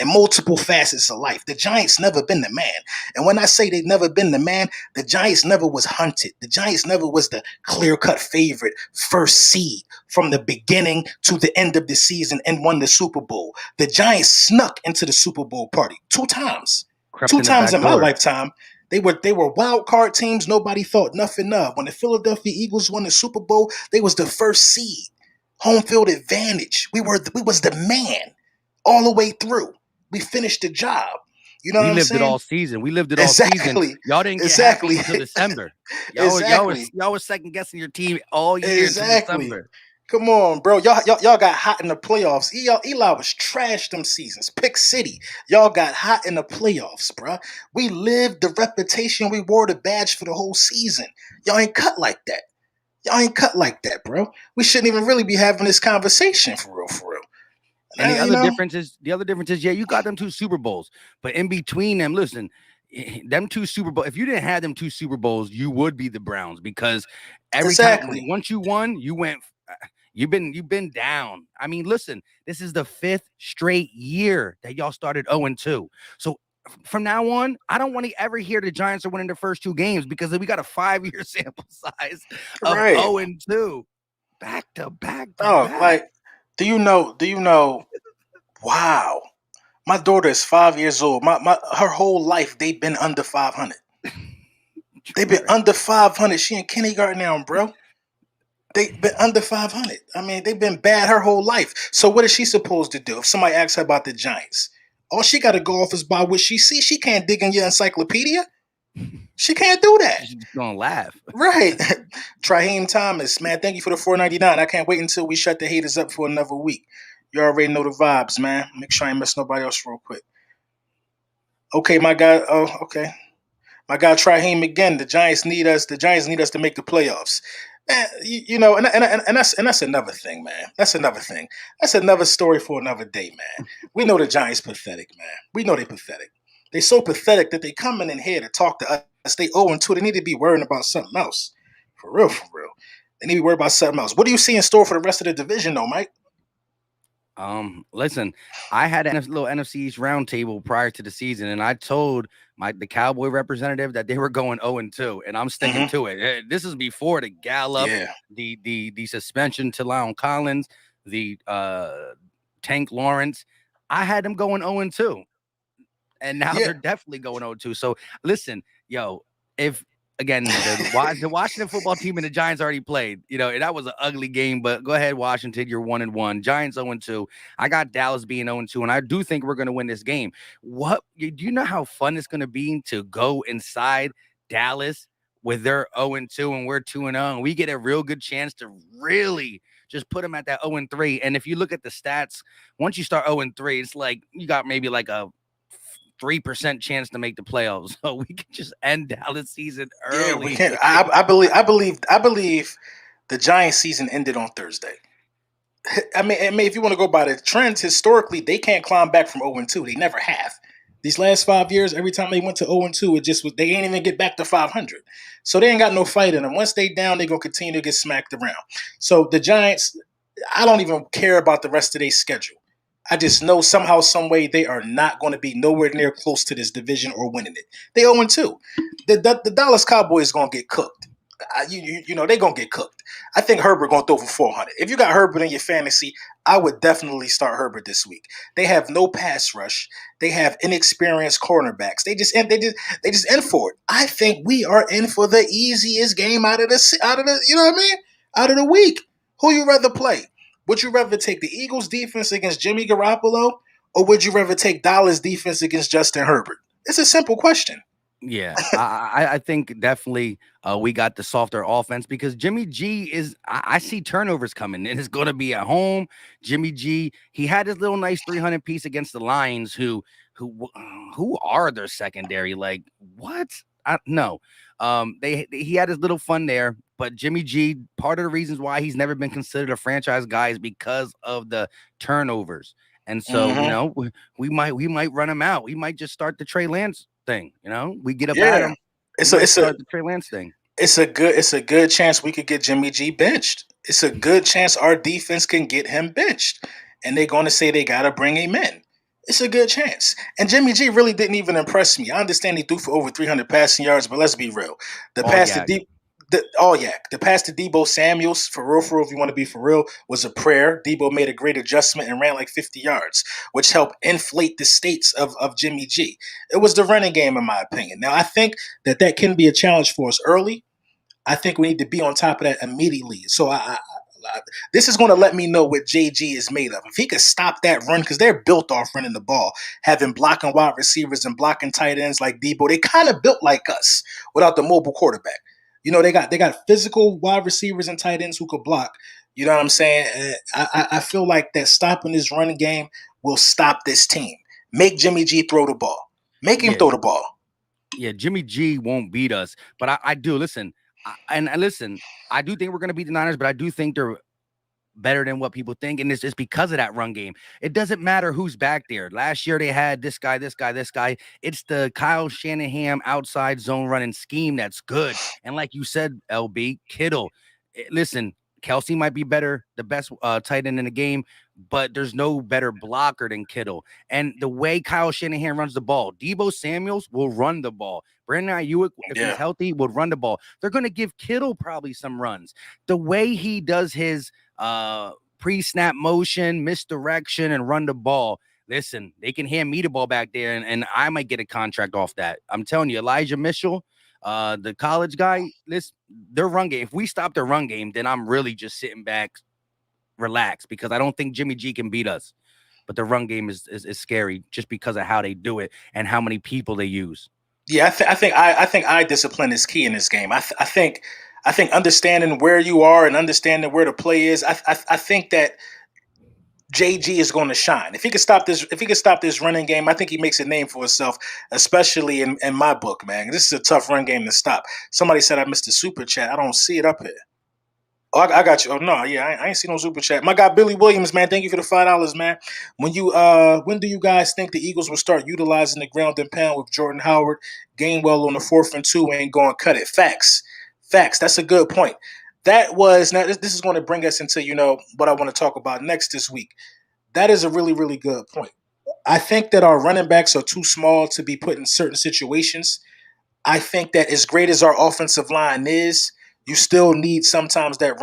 in multiple facets of life. The Giants never been the man. And when I say they've never been the man, the Giants never was hunted. The Giants never was the clear-cut favorite, first seed from the beginning to the end of the season and won the Super Bowl. The Giants snuck into the Super Bowl party 2 times. crept Two in the times back in my door. lifetime. They were wild card teams nobody thought nothing of. When the Philadelphia Eagles won the Super Bowl, they was the first seed. Home field advantage. We was the man all the way through. We finished the job. You know what We I'm lived it saying? all season. We lived it all season. Exactly. Y'all didn't get happy Exactly. until December. exactly. Y'all was second guessing your team all year until Exactly. December. Come on, bro. Y'all got hot in the playoffs. Eli was trash them seasons. Pick City. Y'all got hot in the playoffs, bro. We lived the reputation. We wore the badge for the whole season. Y'all ain't cut like that. Y'all ain't cut like that, bro. We shouldn't even really be having this conversation for real, for real. And You know, the other difference is, yeah, you got them 2 Super Bowls, but in between them, listen, them 2 Super Bowls. If you didn't have them 2 Super Bowls, you would be the Browns because every time exactly. once you won, you went. You've been down. I mean, listen, this is the 5th straight year that y'all started 0-2. So from now on, I don't want to ever hear the Giants are winning their first 2 games because we got a 5-year sample size of Right. 0-2, back to back to Oh, back. like, do you know, wow. My daughter is 5 years old. My her whole life they've been under 500. They've been Right. under 500. She in kindergarten now, bro. They've been under 500. I mean, they've been bad her whole life. So what is she supposed to do if somebody asks her about the Giants? All she got to go off is by what she sees. She can't dig in your encyclopedia. She can't do that. She's just gonna laugh. Right. Traheem Thomas, man, thank you for the 4.99. I can't wait until we shut the haters up for another week. You already know the vibes, man. Make sure I ain't miss nobody else real quick. Okay, my guy. Oh, okay. My guy Traheem again. The Giants need us. The Giants need us to make the playoffs. Man, you know, and that's another thing, man. That's another thing. That's another story for another day, man. We know the Giants pathetic, man. We know they pathetic. They so pathetic that they coming in here to talk to us. They 0-2. They need to be worrying about something else. For real, for real. They need to be worried about something else. What do you see in store for the rest of the division, though, Mike? Listen, I had a little NFC East roundtable prior to the season, and I told the Cowboy representative that they were going 0-2, and I'm sticking Mm-hmm. to it. This is before the Gallup, Yeah. the suspension to Lyon Collins, the Tank Lawrence. I had them going 0-2, and now Yeah. they're definitely going 0-2. So listen, yo, if again the Washington football team and the Giants already played, and that was an ugly game. But go ahead, Washington, you're 1-1. Giants 0-2. I got Dallas being 0-2, and I do think we're going to win this game. Do you know how fun it's going to be to go inside Dallas with their 0-2 and we're 2-0, and we get a real good chance to really just put them at that 0-3. And if you look at the stats, once you start 0-3, it's like you got maybe like a 3% chance to make the playoffs. So we can just end Dallas season Yeah, we early. can't. I believe the Giants season ended on Thursday. I mean, if you want to go by the trends historically, they can't climb back from 0-2. They never have. These last 5 years, every time they went to 0-2, it just was they ain't even get back to 500. So they ain't got no fight in them. Once they down, they gonna continue to get smacked around. So the Giants, I don't even care about the rest of their schedule. I just know somehow, some way, they are not going to be nowhere near close to this division or winning it. They 0-2. The Dallas Cowboys going to get cooked. They're going to get cooked. I think Herbert going to throw for 400. If you got Herbert in your fantasy, I would definitely start Herbert this week. They have no pass rush. They have inexperienced cornerbacks. They just in for it. I think we are in for the easiest game out of the you know what I mean, out of the week. Who you rather play? Would you rather take the Eagles defense against Jimmy Garoppolo, or would you rather take Dallas defense against Justin Herbert? It's a simple question. Yeah, I think definitely we got the softer offense because Jimmy G is. I see turnovers coming, and it's going to be at home. Jimmy G, he had his little nice 300 piece against the Lions, who who are their secondary? Like what? No, he had his little fun there, but Jimmy G, part of the reasons why he's never been considered a franchise guy is because of the turnovers. And so, Mm-hmm. we might run him out. We might just start the Trey Lance thing. We get up at Yeah, him. We it's a might it's a start the Trey Lance thing. it's a good chance we could get Jimmy G benched. It's a good chance our defense can get him benched, and they're going to say they got to bring him in. It's a good chance. And Jimmy G really didn't even impress me. I understand he threw for over 300 passing yards, but let's be real. The All pass to yeah, deep. The pass to Debo Samuels, for real, if you want to be for real, was a prayer. Debo made a great adjustment and ran like 50 yards, which helped inflate the states of Jimmy G. It was the running game, in my opinion. Now, I think that can be a challenge for us early. I think we need to be on top of that immediately. So this is going to let me know what JG is made of. If he could stop that run, because they're built off running the ball, having blocking wide receivers and blocking tight ends like Debo, they kind of built like us without the mobile quarterback. They got physical wide receivers and tight ends who could block. You know what I'm saying? I feel like that stopping this running game will stop this team. Make Jimmy G throw the ball. Make him yeah, throw the ball. yeah. Jimmy G won't beat us, but I do listen. And listen, I do think we're going to beat the Niners, but I do think they're better than what people think. And it's because of that run game. It doesn't matter who's back there. Last year they had this guy, this guy, this guy. It's the Kyle Shanahan outside zone running scheme that's good. And like you said, LB, Kittle, listen, Kelsey might be better, the best tight end in the game, but there's no better blocker than Kittle. And the way Kyle Shanahan runs the ball, Debo Samuels will run the ball. Brandon Ayuk, if he's Yeah. healthy, would run the ball. They're going to give Kittle probably some runs. The way he does his pre-snap motion, misdirection, and run the ball. Listen, they can hand me the ball back there, and I might get a contract off that. I'm telling you, Elijah Mitchell, the college guy, their run game. If we stop their run game, then I'm really just sitting back, relaxed, because I don't think Jimmy G can beat us. But the run game is scary just because of how they do it and how many people they use. Yeah, I think eye discipline is key in this game. I think understanding where you are and understanding where the play is. I think that JG is going to shine if he could stop this. If he could stop this running game, I think he makes a name for himself, especially in my book, man. This is a tough run game to stop. Somebody said I missed the super chat. I don't see it up here. Oh, I got you. Oh no, yeah, I ain't see no super chat. My guy Billy Williams, man, thank you for the $5, man. When do you guys think the Eagles will start utilizing the ground and pound with Jordan Howard, Gainwell on the 4th and 2 ain't going to cut it? Facts. That's a good point. That was now. This is going to bring us into what I want to talk about next this week. That is a really really good point. I think that our running backs are too small to be put in certain situations. I think that as great as our offensive line is, you still need sometimes that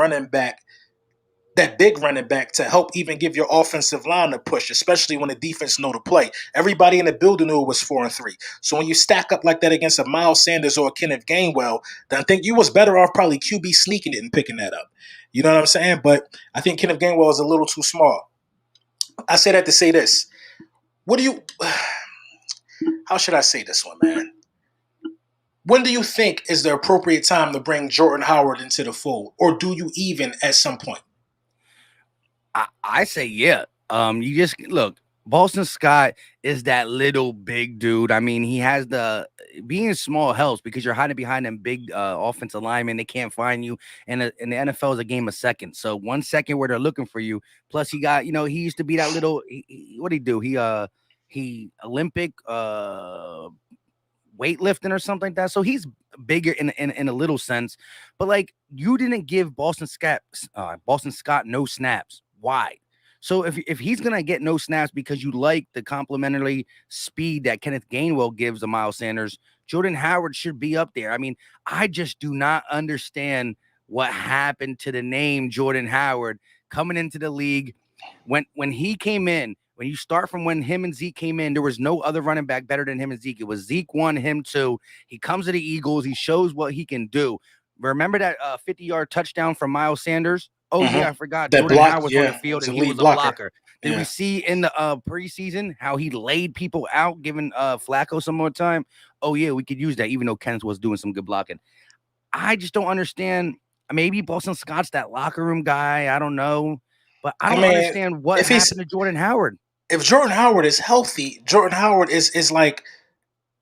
big running back to help even give your offensive line a push, especially when the defense know to play. Everybody in the building knew it was 4-3. So when you stack up like that against a Miles Sanders or a Kenneth Gainwell, then I think you was better off probably QB sneaking it and picking that up. You know what I'm saying? But I think Kenneth Gainwell is a little too small. I say that to say this. What do you how should I say this one, man? When do you think is the appropriate time to bring Jordan Howard into the fold? Or do you even at some point? I say yeah. You just look. Boston Scott is that little big dude. I mean, he has the being small helps because you're hiding behind them big offensive linemen. They can't find you, and in the NFL is a game of seconds. So 1 second where they're looking for you. Plus, he got he used to be that little. What did he do? he Olympic weightlifting or something like that. So he's bigger in a little sense. But like you didn't give Boston Scott no snaps. Why? So if he's gonna get no snaps because you like the complementary speed that Kenneth Gainwell gives to Miles Sanders, Jordan Howard should be up there. I mean, I just do not understand what happened to the name Jordan Howard coming into the league. When he came in, when you start from when him and Zeke came in, there was no other running back better than him and Zeke. It was Zeke 1, him 2. He comes to the Eagles. He shows what he can do. Remember that 50-yard touchdown from Miles Sanders? Oh, yeah, I forgot. That Jordan block, Howard was on the yeah, field was a and he lead was a blocker. blocker. Did we Yeah. see in the preseason how he laid people out, giving Flacco some more time? Oh, yeah, we could use that, even though Kenneth was doing some good blocking. I just don't understand. Maybe Boston Scott's that locker room guy. I don't know. But I I don't mean, understand what if he's happened to Jordan Howard. if Jordan Howard is healthy, Jordan Howard is like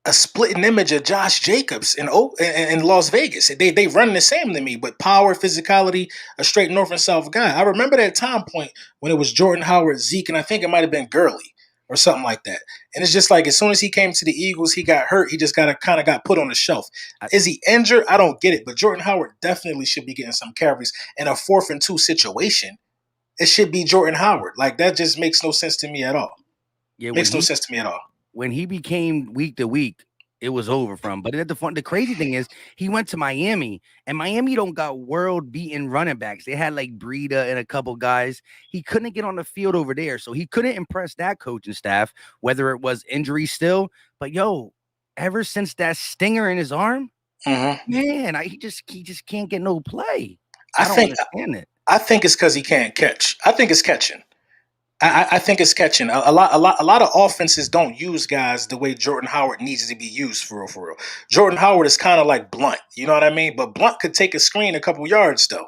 a splitting image of Josh Jacobs in Las Vegas. They run the same to me, but power, physicality, a straight north and south guy. I remember that time point when it was Jordan Howard, Zeke, and I think it might have been Gurley or something like that. And it's just like as soon as he came to the Eagles, he got hurt. He just got put on the shelf. Is he injured? I don't get it. But Jordan Howard definitely should be getting some carries in a 4th-and-2 situation. It should be Jordan Howard. Like that just makes no sense to me at all. Yeah, Makes no sense to me at all. when he became week to week, it was over from. But the crazy thing is, he went to Miami, and Miami don't got world beating running backs. They had like Breida and a couple guys. He couldn't get on the field over there, so he couldn't impress that coaching staff, whether it was injury still. But yo, ever since that stinger in his arm, man, he just can't get no play. I I don't think understand it. I think it's because he can't catch. I think it's catching. I think it's catching. A lot of offenses don't use guys the way Jordan Howard needs to be used for real, for real. Jordan Howard is kind of like Blunt, you know what I mean? But Blunt could take a screen a couple yards though,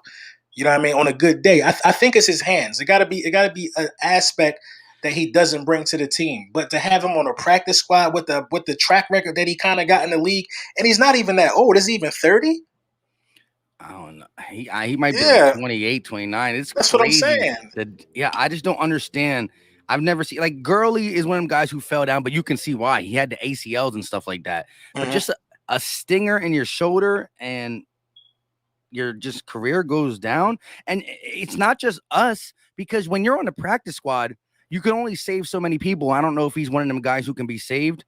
you know what I mean? On a good day, I think it's his hands. It gotta be an aspect that he doesn't bring to the team. But to have him on a practice squad with the track record that he kind of got in the league, and he's not even that old. Is he even 30? I don't know. He might be like Yeah, 28, 29. It's that's what I'm crazy. saying. Yeah, I just don't understand. I've never seen like Gurley is one of them guys who fell down, but you can see why. He had the ACLs and stuff like that. But just a stinger in your shoulder and your just career goes down. And it's not just us, because when you're on the practice squad, you can only save so many people. I don't know if he's one of them guys who can be saved.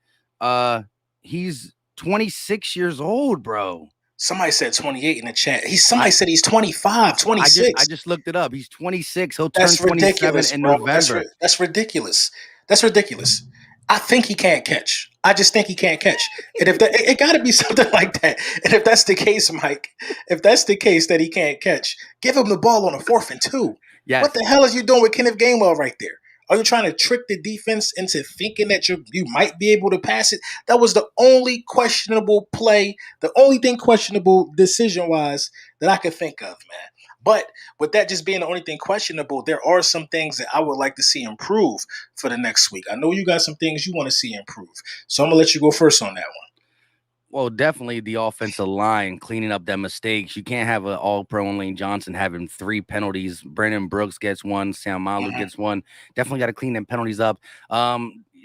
He's 26 years old, bro. Somebody said 28 in the chat. Somebody said he's 25, 26. I just looked it up. He's 26. He'll turn That's 27 ridiculous, in bro. November. That's ridiculous. That's ridiculous. I think he can't catch. I just think he can't catch. And if it got to be something like that. And if that's the case, Mike, if that's the case that he can't catch, give him the ball on a 4th-and-2. Yes. What the hell is you doing with Kenneth Gainwell right there? Are you trying to trick the defense into thinking that you might be able to pass it? That was the only questionable play, the only thing questionable decision-wise that I could think of, man. But with that just being the only thing questionable, there are some things that I would like to see improve for the next week. I know you got some things you want to see improve. So I'm going to let you go first on that one. Well, definitely the offensive line cleaning up them mistakes. You can't have an all-pro and Lane Johnson having 3 penalties. Brandon Brooks gets 1. Sam Malu gets 1. Definitely got to clean them penalties up.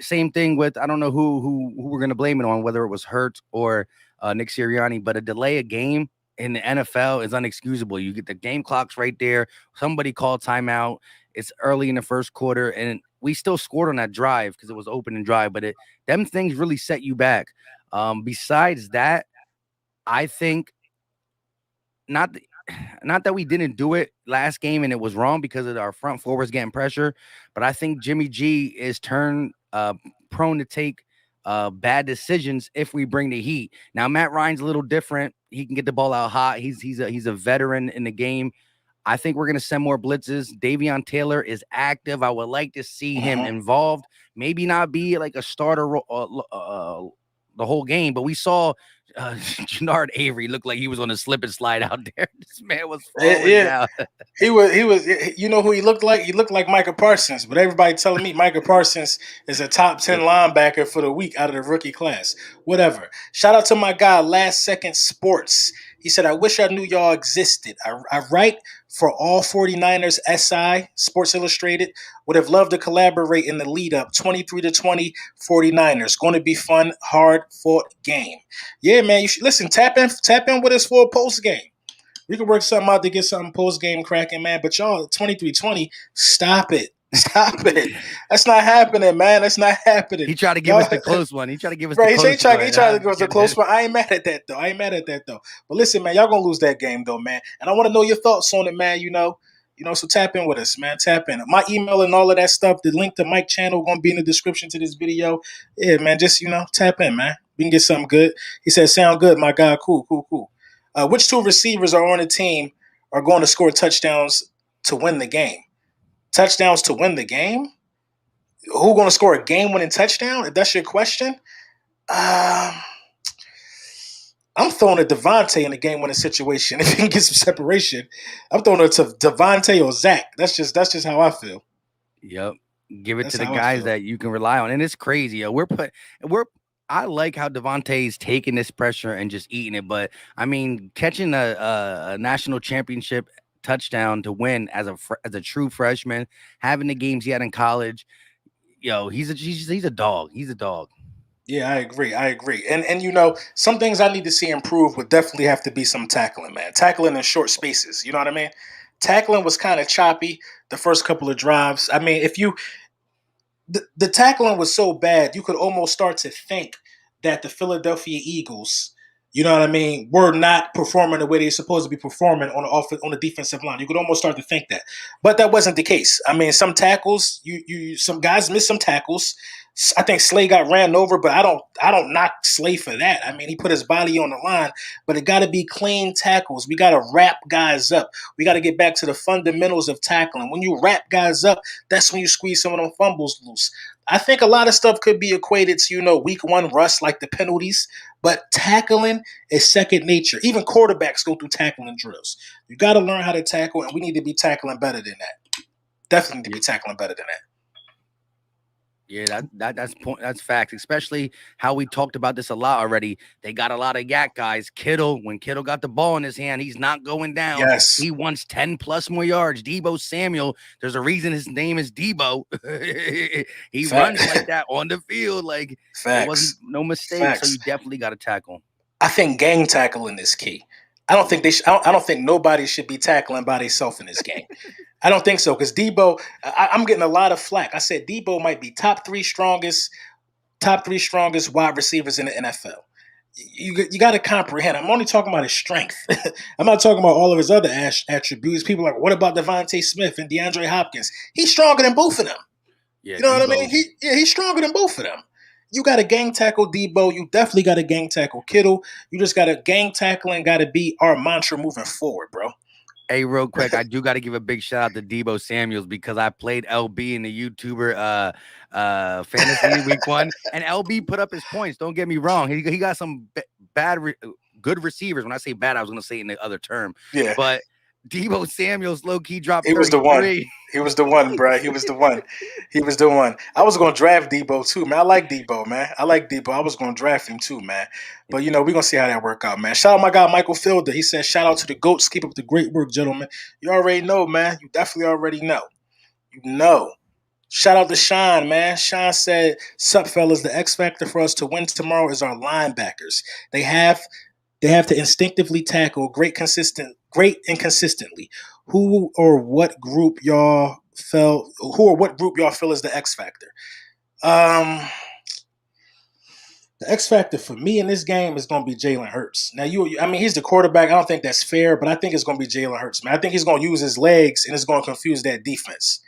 Same thing with, I don't know who we're going to blame it on, whether it was Hurts or Nick Sirianni, but a delay a game in the NFL is unexcusable. You get the game clocks right there. Somebody called timeout. It's early in the first quarter, and we still scored on that drive because it was open and dry, but them things really set you back. Besides that, I think not that we didn't do it last game and it was wrong because of our front forwards getting pressure, but I think Jimmy G is prone to take bad decisions if we bring the heat. Now Matt Ryan's a little different. He can get the ball out hot. He's a veteran in the game. I think we're going to send more blitzes. Davion Taylor is active. I would like to see him involved. Maybe not be like a starter the whole game, but we saw Jannard Avery look like he was on a slip and slide out there. This man was falling down. He was. You know who he looked like? He looked like Micah Parsons. But everybody telling me Micah Parsons is a top 10 linebacker for the week out of the rookie class. Whatever. Shout out to my guy, Last Second Sports. He said, I wish I knew y'all existed. I write for all 49ers SI, Sports Illustrated. Would have loved to collaborate in the lead up. 23 to 20, 49ers. Going to be fun, hard fought game. Yeah, man. You should listen, tap in with us for a post game. We can work something out to get something post game cracking, man. But y'all, 23-20, stop it. Stop it. That's not happening, man. That's not happening. He tried to give Y'all, us the close one. He tried to give us right, the close one. he tried to go to a close one. I ain't mad at that, though. But listen, man, y'all going to lose that game, though, man. And I want to know your thoughts on it, man. So tap in with us, man. Tap in. My email and all of that stuff, the link to Mike's channel going to be in the description to this video. Yeah, man, just, tap in, man. We can get something good. He said, sound good, my guy. Cool, cool, cool. Which two receivers are on the team are going to score touchdowns to win the game? Touchdowns to win the game? Who going to score a game-winning touchdown? If that's your question, I'm throwing a Devontae in a game-winning situation. If he can get some separation, I'm throwing it to Devontae or Zach. That's just how I feel. Yep. Give it to the guys that you can rely on. And it's crazy. Yo. I like how Devontae's taking this pressure and just eating it. But I mean, catching a national championship touchdown to win as a true freshman, having the games he had in college, he's a dog. He's a dog. Yeah, I agree. And some things I need to see improve would definitely have to be some tackling, man. Tackling in short spaces. You know what I mean? Tackling was kind of choppy the first couple of drives. I mean, the tackling was so bad, you could almost start to think that the Philadelphia Eagles, you know what I mean, were not performing the way they're supposed to be performing on the defensive line. You could almost start to think that, but that wasn't the case. I mean, some tackles, some guys missed some tackles. I think Slay got ran over, but I don't knock Slay for that. I mean, he put his body on the line, but it got to be clean tackles. We got to wrap guys up. We got to get back to the fundamentals of tackling. When you wrap guys up, that's when you squeeze some of them fumbles loose. I think a lot of stuff could be equated to, week one rust, like the penalties, but tackling is second nature. Even quarterbacks go through tackling drills. You got to learn how to tackle, and we need to be tackling better than that. Definitely need to be tackling better than that. Yeah, that's facts, especially how we talked about this a lot already. They got a lot of yak guys. When Kittle got the ball in his hand, he's not going down. Yes. He wants 10 plus more yards. Debo Samuel, there's a reason his name is Debo. He runs like that on the field. Like, Facts. It wasn't no mistake. So you definitely got to tackle him. I think gang tackling is key. I don't think I don't think nobody should be tackling by themselves in this game. I don't think so, because Debo, I'm getting a lot of flack. I said Debo might be top three strongest wide receivers in the NFL. You got to comprehend. I'm only talking about his strength. I'm not talking about all of his other attributes. People are like, what about Devontae Smith and DeAndre Hopkins? He's stronger than both of them. Yeah, you know what I mean? He's stronger than both of them. You got to gang tackle Debo. You definitely got to gang tackle Kittle. You just got to gang tackling. Got to be our mantra moving forward, bro. Hey, real quick, I do got to give a big shout out to Debo Samuels, because I played LB in the YouTuber fantasy week one, and LB put up his points. Don't get me wrong; he got some good receivers. When I say bad, I was going to say it in the other term. Yeah, but Debo Samuels low key dropped. He was the one. He was the one, bro. He was the one. I was going to draft Debo too, man. I like Debo, man. I was going to draft him too, man. But, we're going to see how that work out, man. Shout out my guy, Michael Fielder. He said, shout out to the GOATs. Keep up the great work, gentlemen. You already know, man. You definitely already know. Shout out to Sean, man. Sean said, sup, fellas. The X factor for us to win tomorrow is our linebackers. They have to instinctively tackle great and consistently. Who or what group y'all feel is the X factor? The X factor for me in this game is going to be Jalen Hurts. Now, he's the quarterback. I don't think that's fair, but I think it's going to be Jalen Hurts, man. I think he's going to use his legs, and it's going to confuse that defense.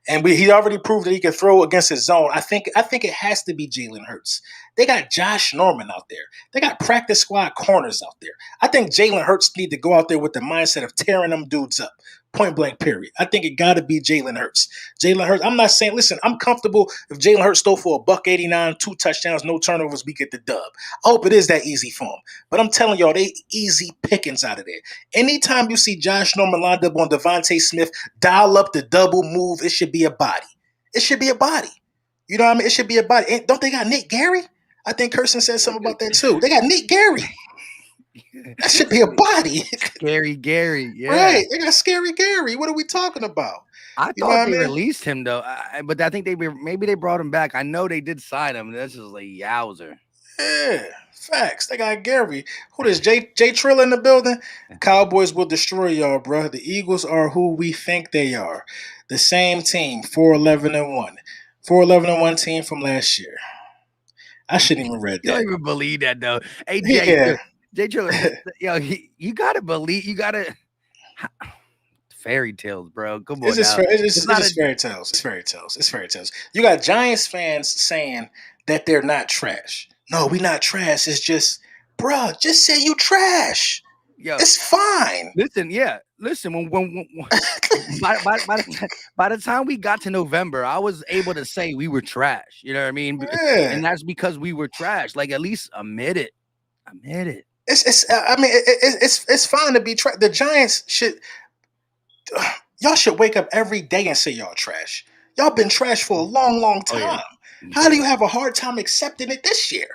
And he already proved that he can throw against his zone. I think it has to be Jalen Hurts. They got Josh Norman out there. They got practice squad corners out there. I think Jalen Hurts need to go out there with the mindset of tearing them dudes up. Point blank, period. I think it got to be Jalen Hurts. I'm not saying, listen, I'm comfortable if Jalen Hurts throw for $189, 2 touchdowns, no turnovers, we get the dub. I hope it is that easy for him. But I'm telling y'all, they easy pickings out of there. Anytime you see Josh Norman lined up on Devontae Smith, dial up the double move, it should be a body. It should be a body. You know what I mean? It should be a body. Don't they got Nick Gary? I think Kirsten said something about that too. They got Nick Gary. That should be a body. Scary Gary. Yeah. Right. They got Scary Gary. What are we talking about? I You know thought what I they mean? released him though, but I think maybe they brought him back. I know they did sign him. That's just like yowzer. Yeah. Facts. They got Gary. Who is Jay Trill in the building? Cowboys will destroy y'all, bro. The Eagles are who we think they are. The same team, 4-11-1. 4-11-1 team from last year. I shouldn't even read You don't that. even believe that though. Hey Jay, Yeah. Jay, yo, you gotta believe. You gotta fairy tales, bro. Come It's on just now. It's it's not a just fairy tales. It's fairy tales. It's fairy tales. You got Giants fans saying that they're not trash. No, we not trash. It's just, bruh, just say you trash. yo. It's fine. Listen, yeah, listen. By the time we got to November, I was able to say we were trash. You know what I mean? Yeah. And that's because we were trash. Like at least admit it. Admit it. It's. I mean, it's fine to be trash. The Giants should. Y'all should wake up every day and say y'all trash. Y'all been trash for a long, long Oh yeah. time. How do you have a hard time accepting it this year?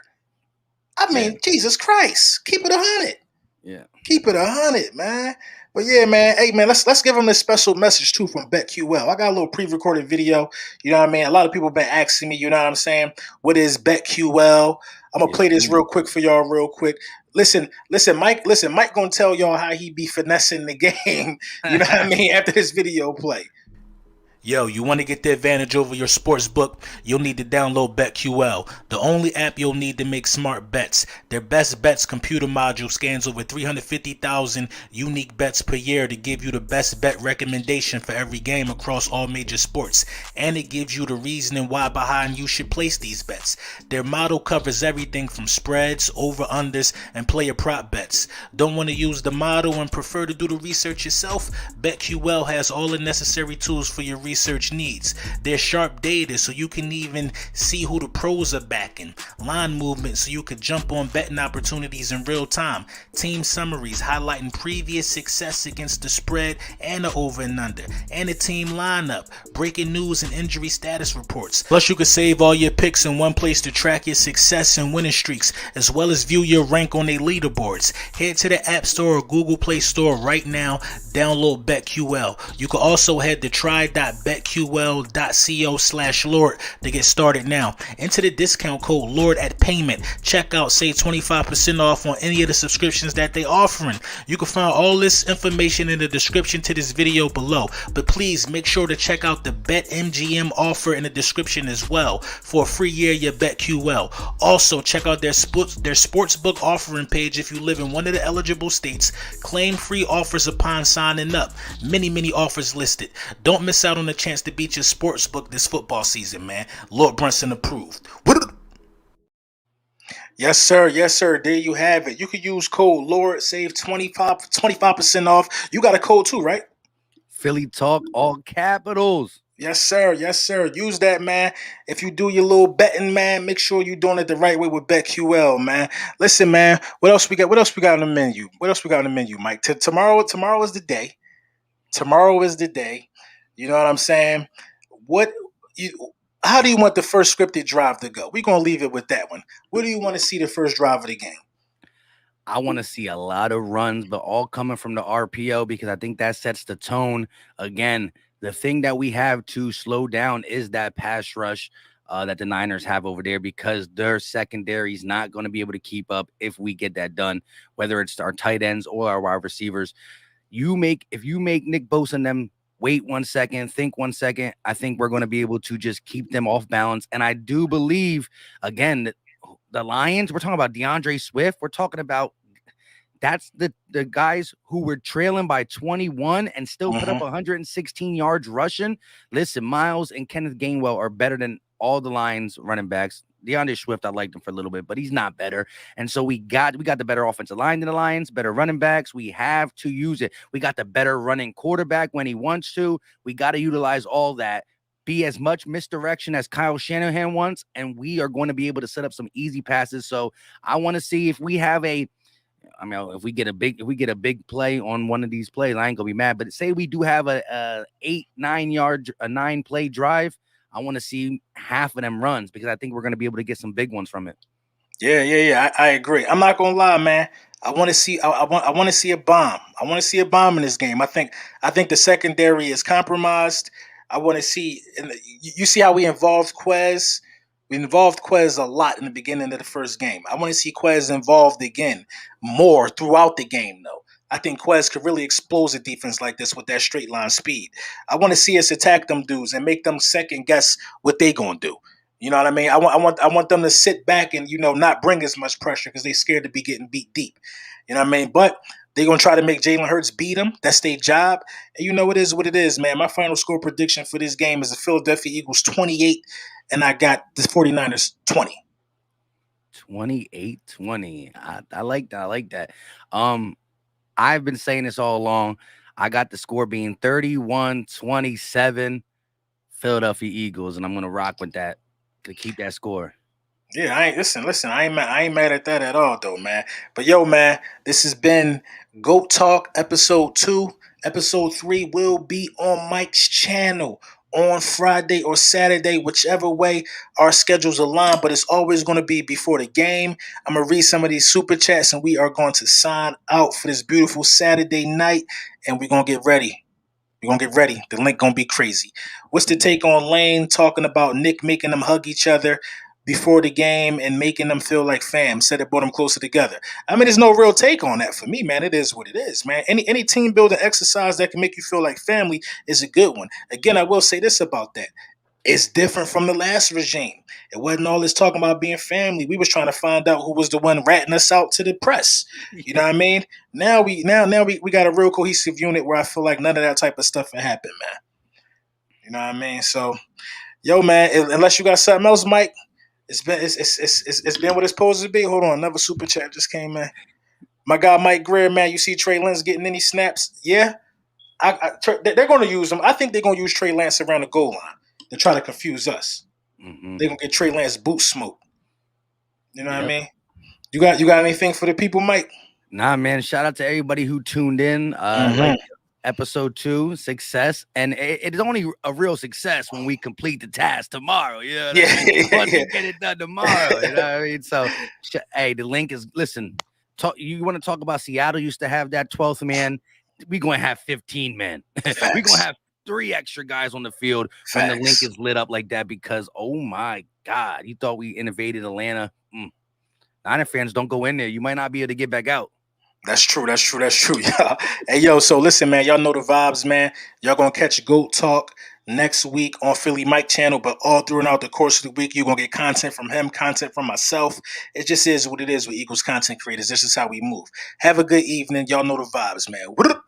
I Yeah. mean, Jesus Christ, keep it 100. Yeah. Keep it 100, man. But yeah, man. Hey, man. Let's give them this special message too from BetQL. I got a little pre-recorded video. You know what I mean? A lot of people been asking me. You know what I'm saying? What is BetQL? I'm gonna Yes, play this sir. real quick for y'all, real quick. Listen, Mike. Listen, Mike gonna tell y'all how he be finessing the game. You know what I mean? After this video play. Yo, you want to get the advantage over your sports book? You'll need to download BetQL, the only app you'll need to make smart bets. Their best bets computer module scans over 350,000 unique bets per year to give you the best bet recommendation for every game across all major sports. And it gives you the reasoning why behind you should place these bets. Their model covers everything from spreads, over-unders, and player prop bets. Don't want to use the model and prefer to do the research yourself? BetQL has all the necessary tools for your research needs. There's sharp data so you can even see who the pros are backing, line movement so you could jump on betting opportunities in real time, team summaries highlighting previous success against the spread and the over and under, and a team lineup, breaking news and injury status reports. Plus you can save all your picks in one place to track your success and winning streaks, as well as view your rank on their leaderboards. Head to the App Store or Google Play Store right now, download BetQL. You can also head to try.betql.co/Lord to get started now. Enter the discount code Lord at payment. Checkout, save 25% off on any of the subscriptions that they offering. You can find all this information in the description to this video below, but please make sure to check out the BetMGM offer in the description as well for a free year of your BetQL. Also, check out their sportsbook offering page if you live in one of the eligible states. Claim free offers upon signing up. Many offers listed. Don't miss out on the chance to beat your sportsbook this football season, man. Lord Brunson approved. Yes, sir. Yes, sir. There you have it. You can use code Lord, save 25% off. You got a code too, right? Philly Talk, all capitals. Yes, sir. Yes, sir. Use that, man. If you do your little betting, man, make sure you're doing it the right way with BetQL, man. Listen, man. What else we got? What else we got on the menu? What else we got on the menu, Mike? Tomorrow is the day. Tomorrow is the day. You know what I'm saying? What you? How do you want the first scripted drive to go? We're gonna leave it with that one. Where do you want to see the first drive of the game? I want to see a lot of runs, but all coming from the RPO because I think that sets the tone. Again, the thing that we have to slow down is that pass rush that the Niners have over there because their secondary is not going to be able to keep up if we get that done, whether it's our tight ends or our wide receivers. If you make Nick Bosa and them wait 1 second, think 1 second, I think we're going to be able to just keep them off balance. And I do believe, again, that the Lions, we're talking about DeAndre Swift. We're talking about that's the guys who were trailing by 21 and still put up 116 yards rushing. Listen, Miles and Kenneth Gainwell are better than all the Lions running backs. DeAndre Swift, I liked him for a little bit, but he's not better. And so we got the better offensive line than the Lions, better running backs. We have to use it. We got the better running quarterback when he wants to. We got to utilize all that. Be as much misdirection as Kyle Shanahan wants, and we are going to be able to set up some easy passes. So I want to see if we have if we get a big play on one of these plays, I ain't gonna be mad. But say we do have a 9 play drive, I want to see half of them runs because I think we're gonna be able to get some big ones from it. Yeah. I agree. I'm not gonna lie, man. I want to see. I want to see a bomb. I want to see a bomb in this game. I think the secondary is compromised. I want to see. And you see how we involved Quez. We involved Quez a lot in the beginning of the first game. I want to see Quez involved again more throughout the game, though. I think Quez could really expose a defense like this with that straight line speed. I want to see us attack them dudes and make them second guess what they gonna do. You know what I mean? I want them to sit back and not bring as much pressure because they scared to be getting beat deep. You know what I mean? But they're gonna try to make Jalen Hurts beat them. That's their job. And it is what it is, man. My final score prediction for this game is the Philadelphia Eagles 28, and I got the 49ers 20. 28-20. I like that. I like that. I've been saying this all along. I got the score being 31-27 Philadelphia Eagles, and I'm gonna rock with that to keep that score. Yeah, I ain't listen. I ain't mad at that at all, though, man. But yo, man, this has been Goat Talk episode 2. Episode 3 will be on Mike's channel on Friday or Saturday, whichever way our schedules align. But it's always going to be before the game. I'm gonna read some of these super chats, and we are going to sign out for this beautiful Saturday night, and we're gonna get ready. We're gonna get ready. The link gonna be crazy. What's the take on Lane talking about Nick making them hug each other before the game and making them feel like fam? Said it brought them closer together. I mean, there's no real take on that for me, man. It is what it is, man. Any team building exercise that can make you feel like family is a good one. Again, I will say this about that. It's different from the last regime. It wasn't all this talking about being family. We was trying to find out who was the one ratting us out to the press. You know what I mean? Now we got a real cohesive unit where I feel like none of that type of stuff can happen, man. You know what I mean? So, yo, man, unless you got something else, Mike, it's been what it's supposed to be. Hold on, another super chat just came in. My guy Mike Greer, man, you see Trey Lance getting any snaps? Yeah, they're going to use him. I think they're going to use Trey Lance around the goal line to try to confuse us. Mm-hmm. They're gonna get Trey Lance boot smoke. You know what I Yep. mean? You got anything for the people, Mike? Nah, man. Shout out to everybody who tuned in. Like episode 2, success, and it's only a real success when we complete the task tomorrow. You know what I mean? Once we get it done tomorrow, you know what I mean? So, hey, the link is. Listen, you want to talk about Seattle used to have that 12th man. We gonna have 15 men. We gonna have 3 extra guys on the field when the link is lit up like that because oh my God, you thought we invaded Atlanta. Niner fans, don't go in there. You might not be able to get back out. That's true. Yeah. Hey, yo, so listen, man, y'all know the vibes, man. Y'all gonna catch Goat Talk next week on Philly Mike channel, but all throughout the course of the week, you're gonna get content from him, content from myself. It just is what it is with Eagles content creators. This is how we move. Have a good evening. Y'all know the vibes, man.